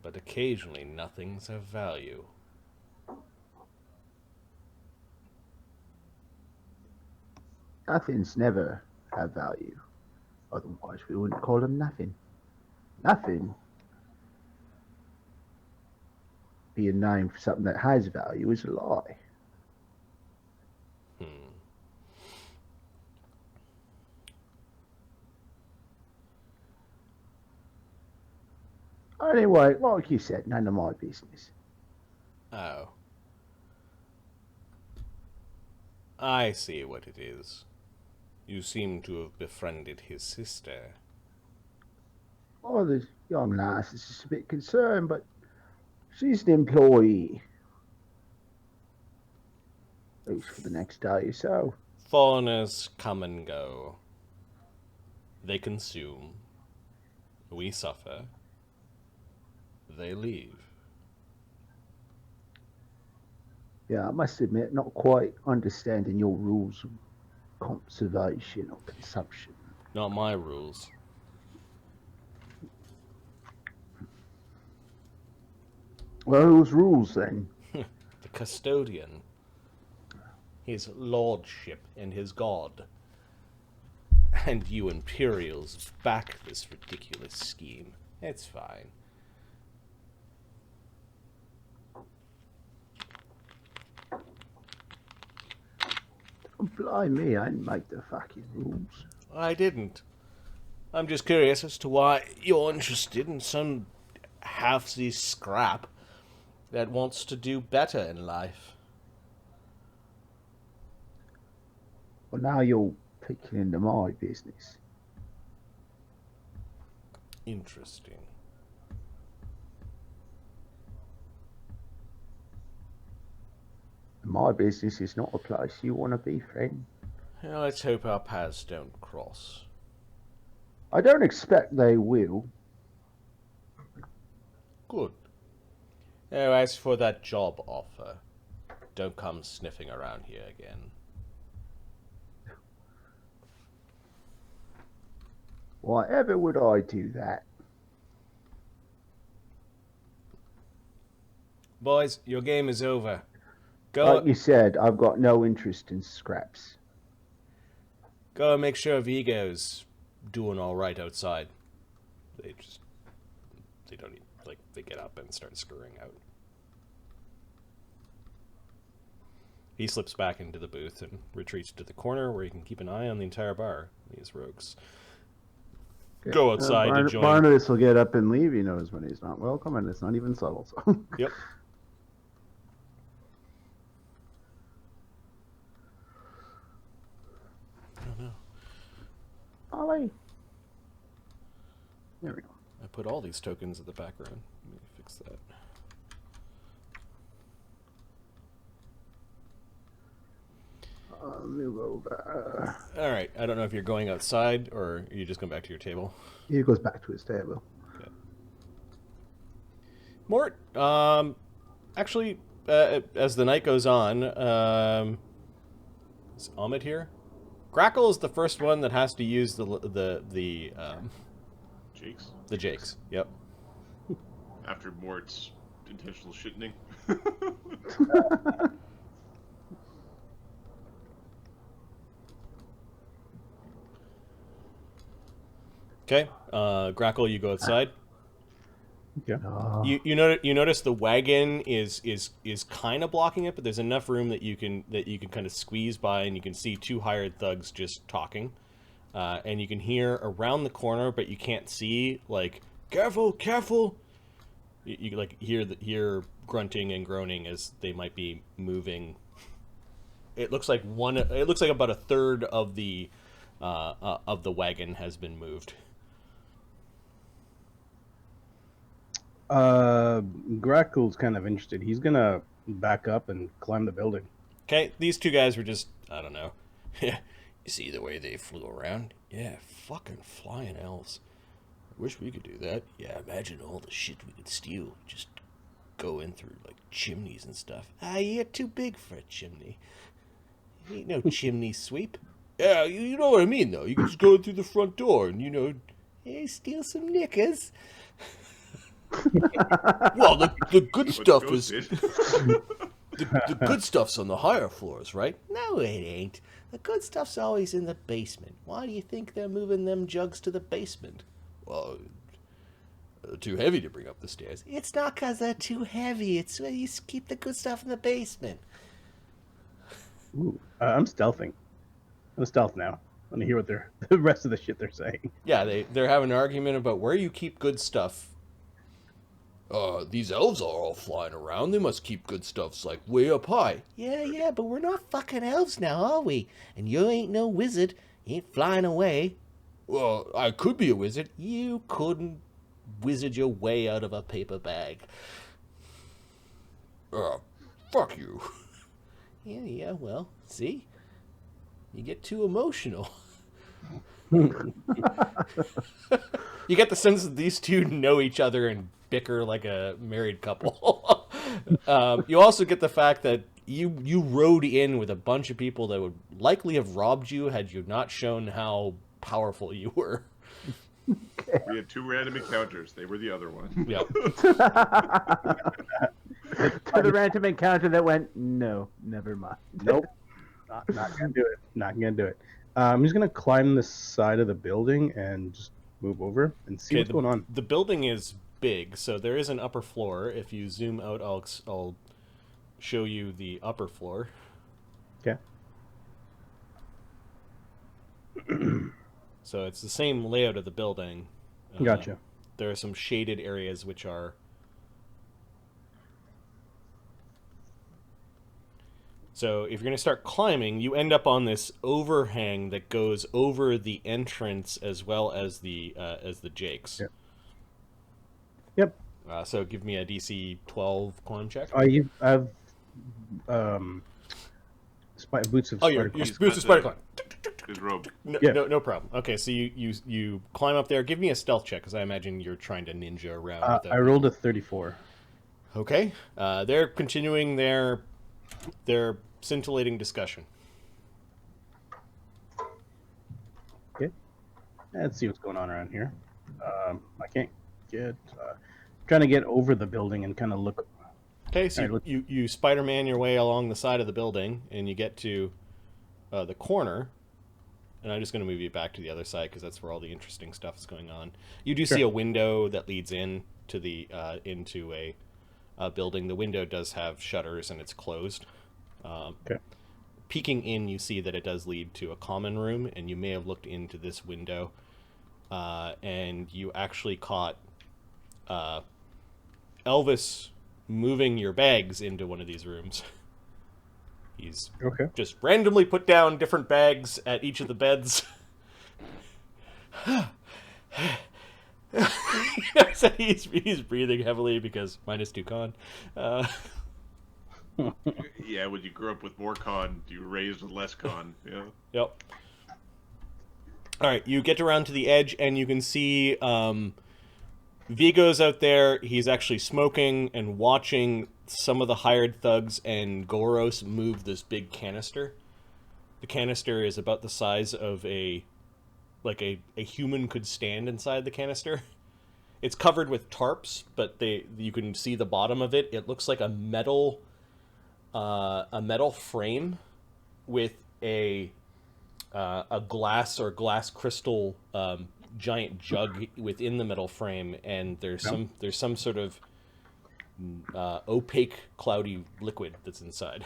But occasionally nothing's of value. Nothing's never have value. Otherwise, we wouldn't call them nothing. Nothing. Being named for something that has value is a lie. Anyway, like you said, none of my business. Oh. I see what it is. You seem to have befriended his sister. Oh, the young lass is just a bit concerned, but she's an employee. At least for the next day or so. Foreigners come and go. They consume. We suffer. They leave. Yeah, I must admit, not quite understanding your rules of conservation or consumption. Not my rules. Well, whose rules then? The custodian. His lordship and his god. And you Imperials back this ridiculous scheme. It's fine. Don't blame me, I didn't make the fucking rules. I didn't. I'm just curious as to why you're interested in some halfsy scrap that wants to do better in life. Well, now you're picking into my business. Interesting. My business is not a place you want to be, friend. Well, let's hope our paths don't cross. I don't expect they will. Good. Oh, as for that job offer, don't come sniffing around here again. Why ever would I do that? Boys, your game is over. Go, Like you said, I've got no interest in scraps. go and make sure Viggo's doing all right outside. They don't even, like, they get up and start scurrying out. He slips back into the booth and retreats to the corner where he can keep an eye on the entire bar. These rogues go outside to join. Barnabus will get up and leave. He knows when he's not welcome, and it's not even subtle. So. Yep. Oh no. Ollie. There we go. I put all these tokens at the background. Let me fix that. Move over. Alright, I don't know if you're going outside or you just going back to your table. He goes back to his table. Okay. Mort, actually, as the night goes on, is Ahmed here? Grakkel is the first one that has to use the Jakes. The Jakes. Yep. After Mort's intentional shitting. Okay. Grakkel, you go outside. Yeah. You notice the wagon is kind of blocking it, but there's enough room that you can kind of squeeze by, and you can see two hired thugs just talking, and you can hear around the corner, but you can't see, like, careful, careful. You like hear grunting and groaning as they might be moving. It looks like about a third of the wagon has been moved. Grakkel's kind of interested. He's gonna back up and climb the building. Okay, these two guys were just, I don't know. You see the way they flew around? Yeah, fucking flying elves. I wish we could do that. Yeah, imagine all the shit we could steal. Just go in through, like, chimneys and stuff. Ah, you're too big for a chimney. Ain't no chimney sweep. Yeah, you know what I mean, though. You can just go through the front door and, hey, steal some knickers. Well, the good stuff is the good stuff's on the higher floors, right? No, it ain't. The good stuff's always in the basement. Why do you think they're moving them jugs to the basement? Well, they're too heavy to bring up the stairs. It's not 'cause they're too heavy. It's where you keep the good stuff in the basement. Ooh, I'm stealthing. I'm stealth now. Let me hear what the rest of the shit they're saying. Yeah, they're having an argument about where you keep good stuff These elves are all flying around. They must keep good stuffs like way up high. Yeah, but we're not fucking elves now, are we? And you ain't no wizard. You ain't flying away. Well, I could be a wizard. You couldn't wizard your way out of a paper bag. Fuck you. Yeah, well, see? You get too emotional. You get the sense that these two know each other and bicker like a married couple. You also get the fact that you rode in with a bunch of people that would likely have robbed you had you not shown how powerful you were. We had 2 random encounters. They were the other one. Yep. To the random encounter that went, no, never mind. Nope. Not gonna do it. Not gonna do it. I'm just gonna climb the side of the building and just move over and see what's going on. The building is big, so there is an upper floor. If you zoom out, I'll show you the upper floor. Okay. So it's the same layout of the building. Gotcha. There are some shaded areas which are... So if you're going to start climbing, you end up on this overhang that goes over the entrance as well as the jakes. Yep. So give me a DC 12 climb check. I have boots of Your spider boots of spider climb. His robe. No problem. Okay, so you climb up there. Give me a stealth check, because I imagine you're trying to ninja around. I rolled a 34. Okay. They're continuing their scintillating discussion. Okay. Let's see what's going on around here. I can't get... trying to get over the building and kind of look... Okay, so right, you Spider-Man your way along the side of the building, and you get to the corner. And I'm just going to move you back to the other side, because that's where all the interesting stuff is going on. You do see a window that leads in to the into a building. The window does have shutters, and it's closed. Okay. Peeking in, you see that it does lead to a common room, and you may have looked into this window, and you actually caught Elvis moving your bags into one of these rooms. He's just randomly put down different bags at each of the beds. So he's breathing heavily because -2 con. Yeah, when you grew up with more con, you were raised with less con. Yeah. Yep. All right, you get around to the edge, and you can see Viggo's out there. He's actually smoking and watching some of the hired thugs and Goros move this big canister. The canister is about the size of a human could stand inside the canister. It's covered with tarps, but you can see the bottom of it. It looks like a metal frame with a glass or glass crystal giant jug within the metal frame, and there's some sort of opaque cloudy liquid that's inside,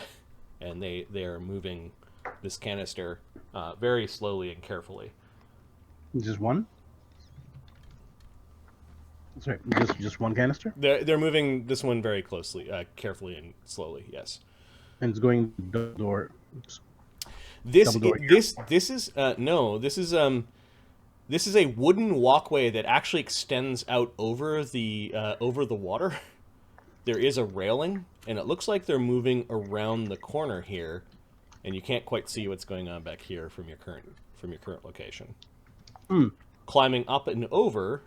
and they are moving this canister very slowly and carefully. Just one? Sorry, just one canister? They're moving this one very closely, carefully and slowly. Yes. And it's going door. This is a wooden walkway that actually extends out over the water. There is a railing, and it looks like they're moving around the corner here, and you can't quite see what's going on back here from your current location. Climbing up and over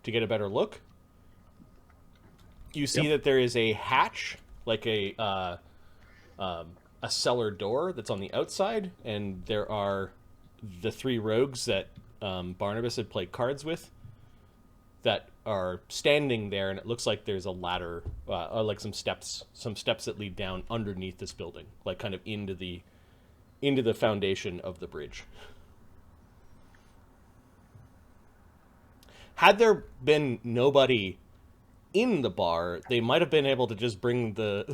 to get a better look, you see that there is a hatch, like a cellar door that's on the outside, and there are the 3 rogues that Barnabus had played cards with that are standing there, and it looks like there's a ladder, or like some steps that lead down underneath this building, like kind of into the foundation of the bridge. Had there been nobody in the bar, they might have been able to just bring the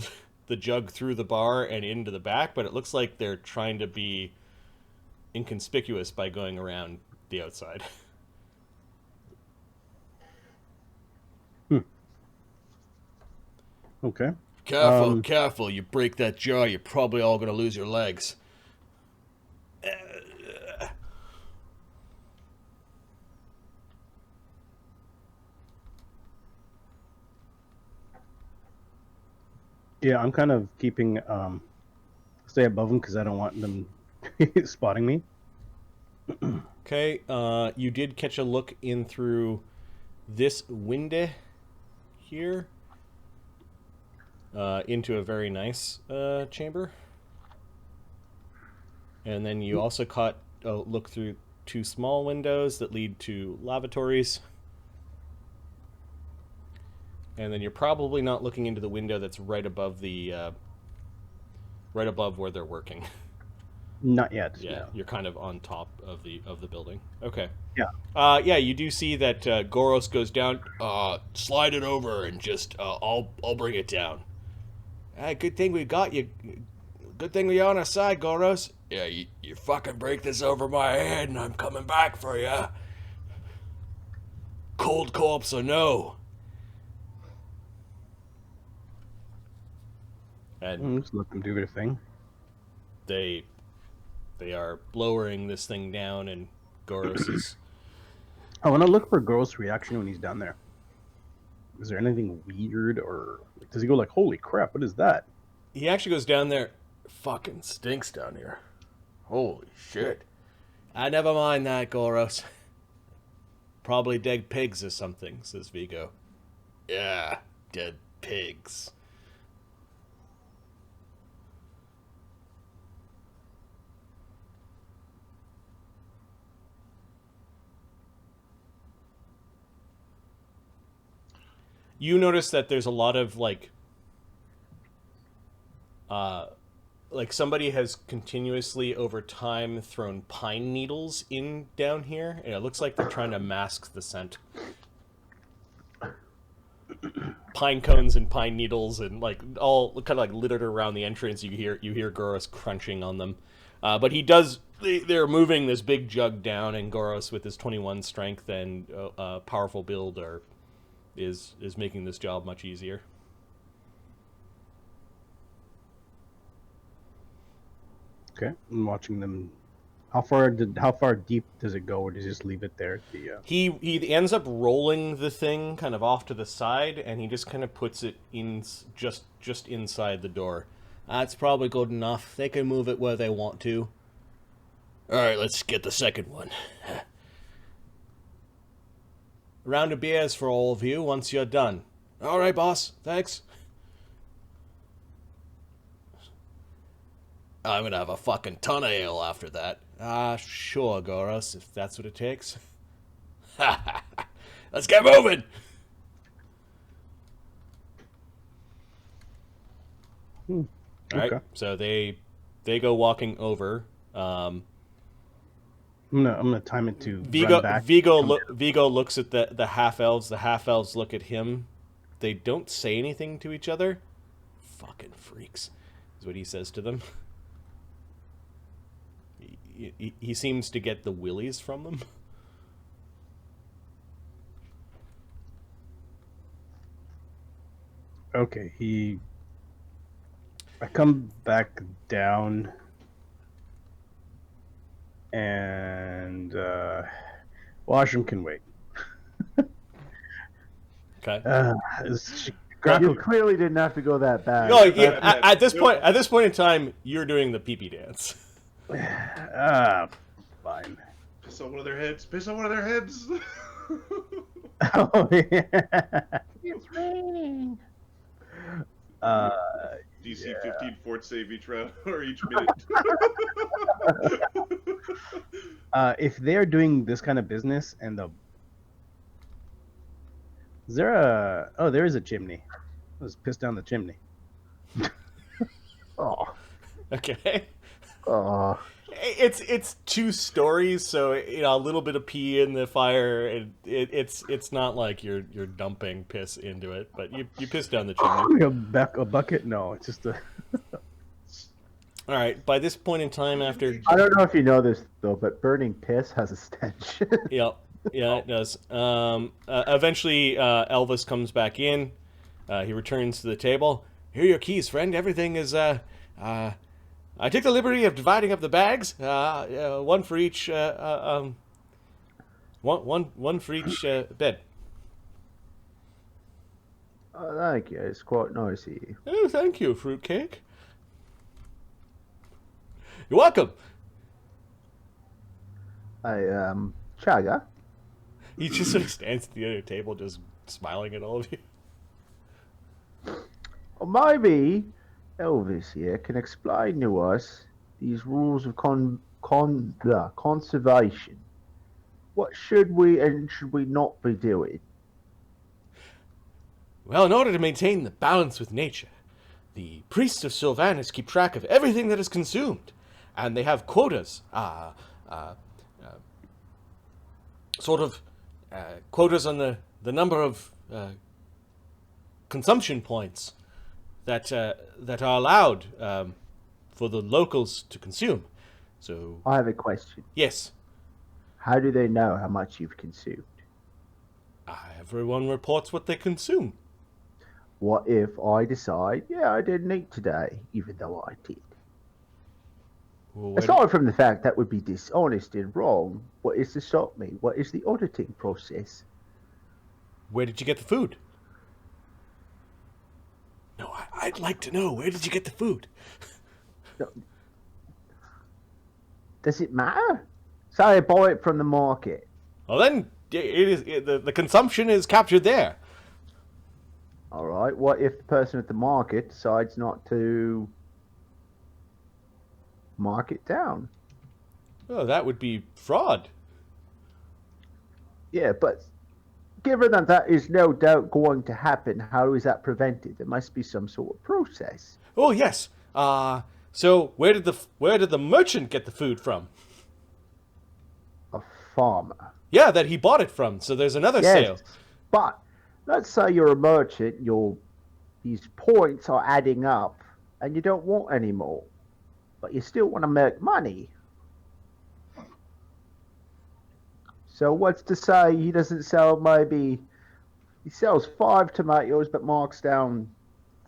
jug through the bar and into the back, but it looks like they're trying to be inconspicuous by going around the outside. Okay. Careful, careful. You break that jar, you're probably all going to lose your legs. Yeah, I'm kind of keeping stay above them because I don't want them spotting me. Okay, you did catch a look in through this window here into a very nice chamber. And then you also caught a look through 2 small windows that lead to lavatories. And then you're probably not looking into the window that's right above the right above where they're working. Not yet. Yeah, No. you're kind of on top of the building. Okay. Yeah. Yeah, you do see that Goros goes down. Slide it over and just I'll bring it down. Good thing we got you. Good thing we're on our side, Goros. Yeah, you fucking break this over my head and I'm coming back for you. Cold corpse or no. And Just let them do their thing. they are lowering this thing down, and Goros is... I want to look for Girl's reaction when he's down there. Is there anything weird, or does he go like, holy crap, what is that? He actually goes down there. Fucking stinks down here. Holy shit. Never mind that, Goros. Probably dead pigs or something, says Viggo. Yeah, dead pigs. You notice that there's a lot of like somebody has continuously over time thrown pine needles in down here, and it looks like they're trying to mask the scent. Pine cones and pine needles and like all kind of like littered around the entrance. You hear Goros crunching on them, but they're moving this big jug down, and Goros with his 21 strength and powerful build is making this job much easier. Okay, I'm watching them. How far deep does it go, or does he just leave it there? He ends up rolling the thing kind of off to the side, and he just kind of puts it in just inside the door. That's probably good enough. They can move it where they want to. All right, let's get the second one. A round of beers for all of you once you're done. All right, boss. Thanks. I'm gonna have a fucking ton of ale after that. Sure, Goros, if that's what it takes. Let's get moving! Alright, Okay. so they go walking over. I'm gonna time it to Viggo run back. Viggo looks at the half-elves. The half-elves look at him. They don't say anything to each other. Fucking freaks, is what he says to them. He seems to get the willies from them. Okay, I come back down, and Washington can wait. Okay. You clearly didn't have to go that bad. No, yeah, at this point in time, you're doing the pee-pee dance. Fine. Piss on one of their heads. Piss on one of their heads. Oh yeah. It's raining. DC 15 fort save each round or each minute. If they're doing this kind of business, and there is a chimney. Let's piss down the chimney. Oh. Okay. Oh. It's 2 stories, so a little bit of pee in the fire. And it's not like you're dumping piss into it, but you piss down the chimney. A bucket? No, it's just a. All right. By this point in time, after I don't know if you know this though, but burning piss has a stench. yeah, it does. Eventually, Elvis comes back in. He returns to the table. Here are your keys, friend. Everything is, I took the liberty of dividing up the bags. One for each, one for each bed. Oh, thank you. It's quite nice of you. Oh, thank you, fruitcake. You're welcome. Hey, Chagger. He just sort of stands at the other table, just smiling at all of you. Or maybe Elvis here can explain to us these rules of conservation. What should we and should we not be doing? Well, in order to maintain the balance with nature, the priests of Sylvanus keep track of everything that is consumed, and they have quotas, quotas on the number of consumption points that are allowed for the locals to consume. So, I have a question. yes, How do they know how much you've consumed? everyone reports what they consume. What if I decide, yeah, I didn't eat today, even though I did? Well, Aside from the fact that would be dishonest and wrong, what is to stop me? What is the auditing process? where did you get the food? No, I'd like to know. Where did you get the food? Does it matter? Say I buy it from the market. Well, then the consumption is captured there. All right. What if the person at the market decides not to mark it down? Oh, that would be fraud. Yeah, but given that that is no doubt going to happen, how is that prevented? There must be some sort of process. Oh yes. So where did the merchant get the food from? A farmer. Yeah, that he bought it from. So there's another sale. But let's say you're a merchant, these points are adding up and you don't want any more. But you still want to make money. So what's to say he doesn't sell he sells 5 tomatoes but marks down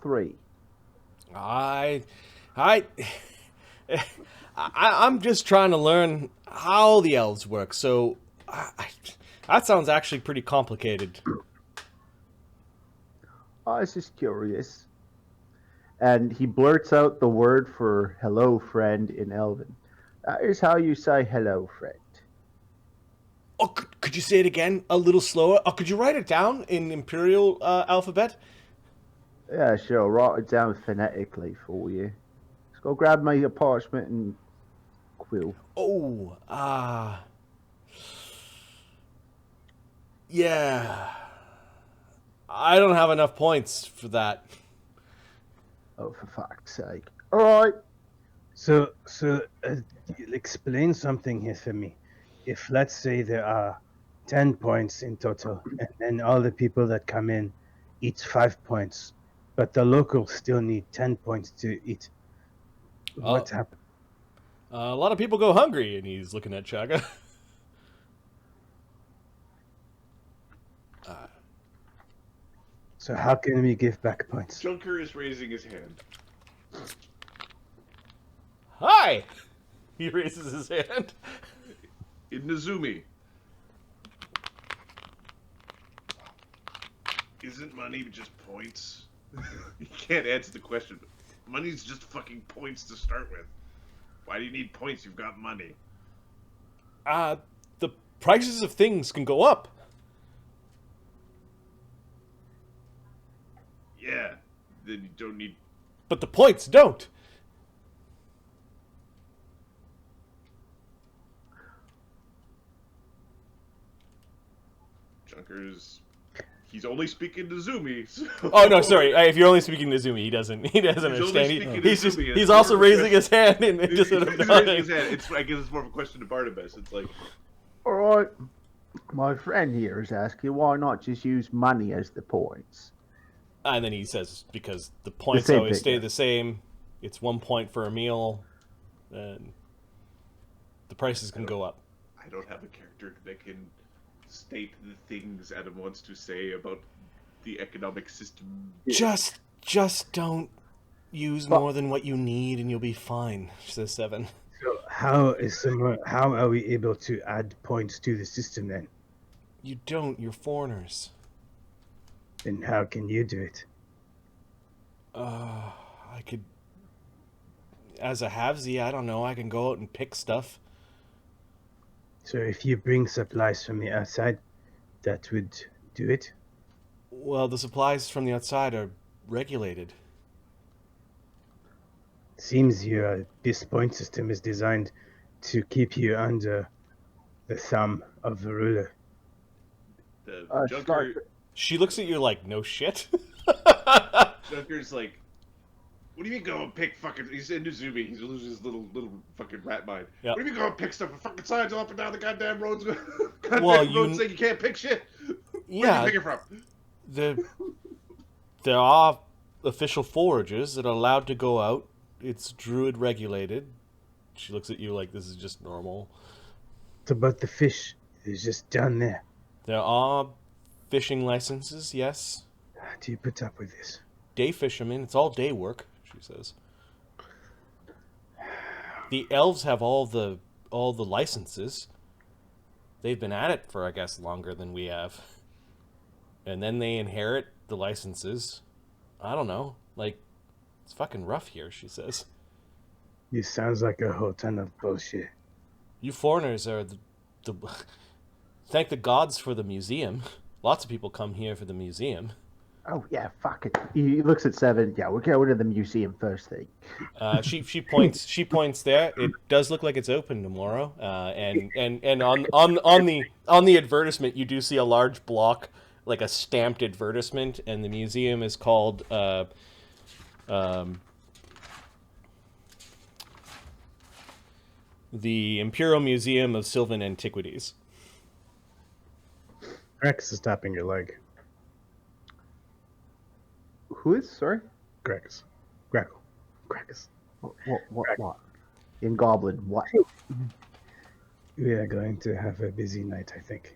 3? I'm just trying to learn how the elves work. So that sounds actually pretty complicated. I was just curious. And he blurts out the word for hello, friend, in Elven. That is how you say hello, friend. Oh, could you say it again a little slower? Oh, could you write it down in Imperial alphabet? Yeah, sure. I'll write it down phonetically for you. Let's go grab me a parchment and quill. Oh, yeah. I don't have enough points for that. Oh, for fuck's sake. All right. So explain something here for me. If let's say there are 10 points in total, and then all the people that come in eat 5 points, but the locals still need 10 points to eat. What happened? A lot of people go hungry, and he's looking at Chaga. So how can we give back points? Junker is raising his hand. Hi! He raises his hand. In Nezumi, isn't money just points? You can't answer the question, but money's just fucking points to start with. Why do you need points? You've got money. The prices of things can go up. Yeah, then you don't need... But the points don't. Junker's... He's only speaking to Zumi, so... Oh no, sorry. If you're only speaking to Zumi, he doesn't understand. He's also raising his hand and just sort of He's nodding. raising his hand. I guess it's more of a question to Barnabus. It's like... All right. My friend here is asking why not just use money as the points? And then he says, because the points same always stay figure. the same. It's 1 point for a meal. And the prices can go up. I don't have a character that can state the things Adam wants to say about the economic system. Just don't use more than what you need, and you'll be fine. Says 7. So how are we able to add points to the system then? You don't. You're foreigners. Then how can you do it? I could, as a halvesy, I don't know. I can go out and pick stuff. So if you bring supplies from the outside, that would do it? Well, the supplies from the outside are regulated. Seems this point system is designed to keep you under the thumb of the ruler. The Junker, She looks at you like, no shit. Junker's like, what do you mean go and pick fucking... He's into Zumi. He's losing his little fucking rat mind. Yep. What do you mean go and pick stuff? The fucking signs all up and down the goddamn roads. Roads saying you can't pick shit. Where do you pick it from? There are official foragers that are allowed to go out. It's druid regulated. She looks at you like this is just normal. What about the fish? It's just down there. There are fishing licenses, yes. How do you put up with this? Day fishermen. It's all day work, she says. The elves have all the licenses. They've been at it for, I guess, longer than we have. And then they inherit the licenses. I don't know. Like, it's fucking rough here, she says. This sounds like a whole ton of bullshit. You foreigners are the thank the gods for the museum. Lots of people come here for the museum. Oh yeah, fuck it. He looks at 7. Yeah, we'll go to the museum first thing. She points there. It does look like it's open tomorrow. And on the advertisement, you do see a large block, like a stamped advertisement, and the museum is called the Imperial Museum of Sylvan Antiquities. Grex is tapping your leg. Who is? Sorry? Grex. Grakkel. Grex. What? In Goblin, what? We are going to have a busy night, I think.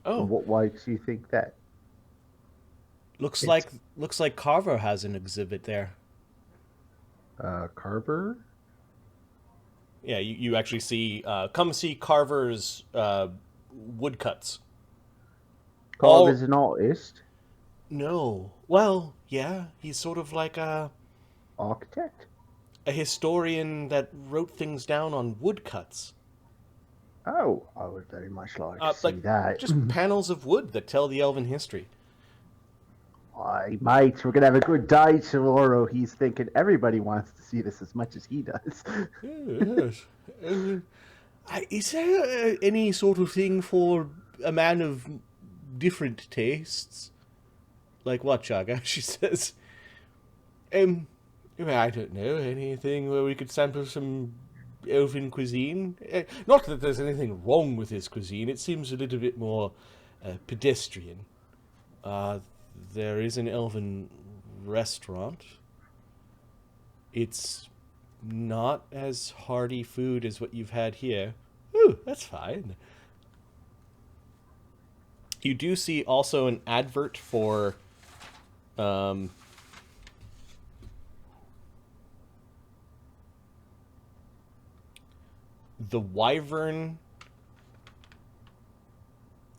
Oh, Why do you think that? looks like Carver has an exhibit there. Carver? Yeah, you actually see come see Carver's woodcuts. Carver's an artist? No. Well, yeah, he's sort of like a Architect? historian that wrote things down on woodcuts. Oh, I would very much like to see Like that. just panels of wood that tell the elven history. Aye, mate, we're going to have a good day tomorrow. He's thinking everybody wants to see this as much as he does. Yes. Is there any sort of thing for a man of different tastes? Like what, Chaga? She says. I don't know. Anything where we could sample some elven cuisine? Not that there's anything wrong with his cuisine. It seems a little bit more pedestrian. There is an elven restaurant. It's not as hearty food as what you've had here. Ooh, that's fine. You do see also an advert for the Wyvern.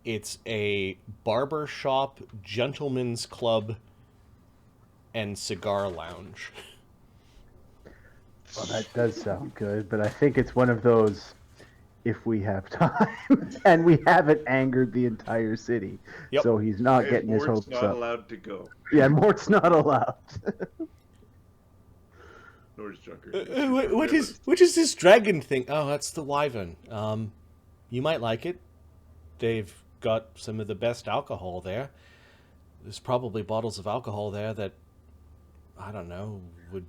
It's a barber shop, gentleman's club, and cigar lounge. Well, that does sound good, but I think it's one of those, if we have time, and we haven't angered the entire city. Yep. So he's not And getting his Mort's hopes not up. allowed to go. Yeah, Mort's not allowed. Nor is Junker. What is this dragon thing? Oh, that's the Wyvern. You might like it. They've got some of the best alcohol there. There's probably bottles of alcohol there that, I don't know, would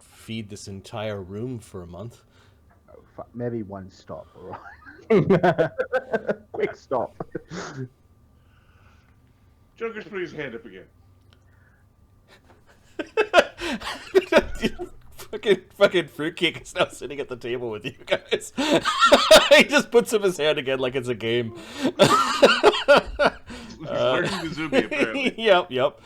feed this entire room for a month. Maybe one stop, all right? Quick stop. Junker's put his hand up again. fucking fruitcake is now sitting at the table with you guys. He just puts up his hand again like it's a game. He's Learning the Zubi, apparently. Yep.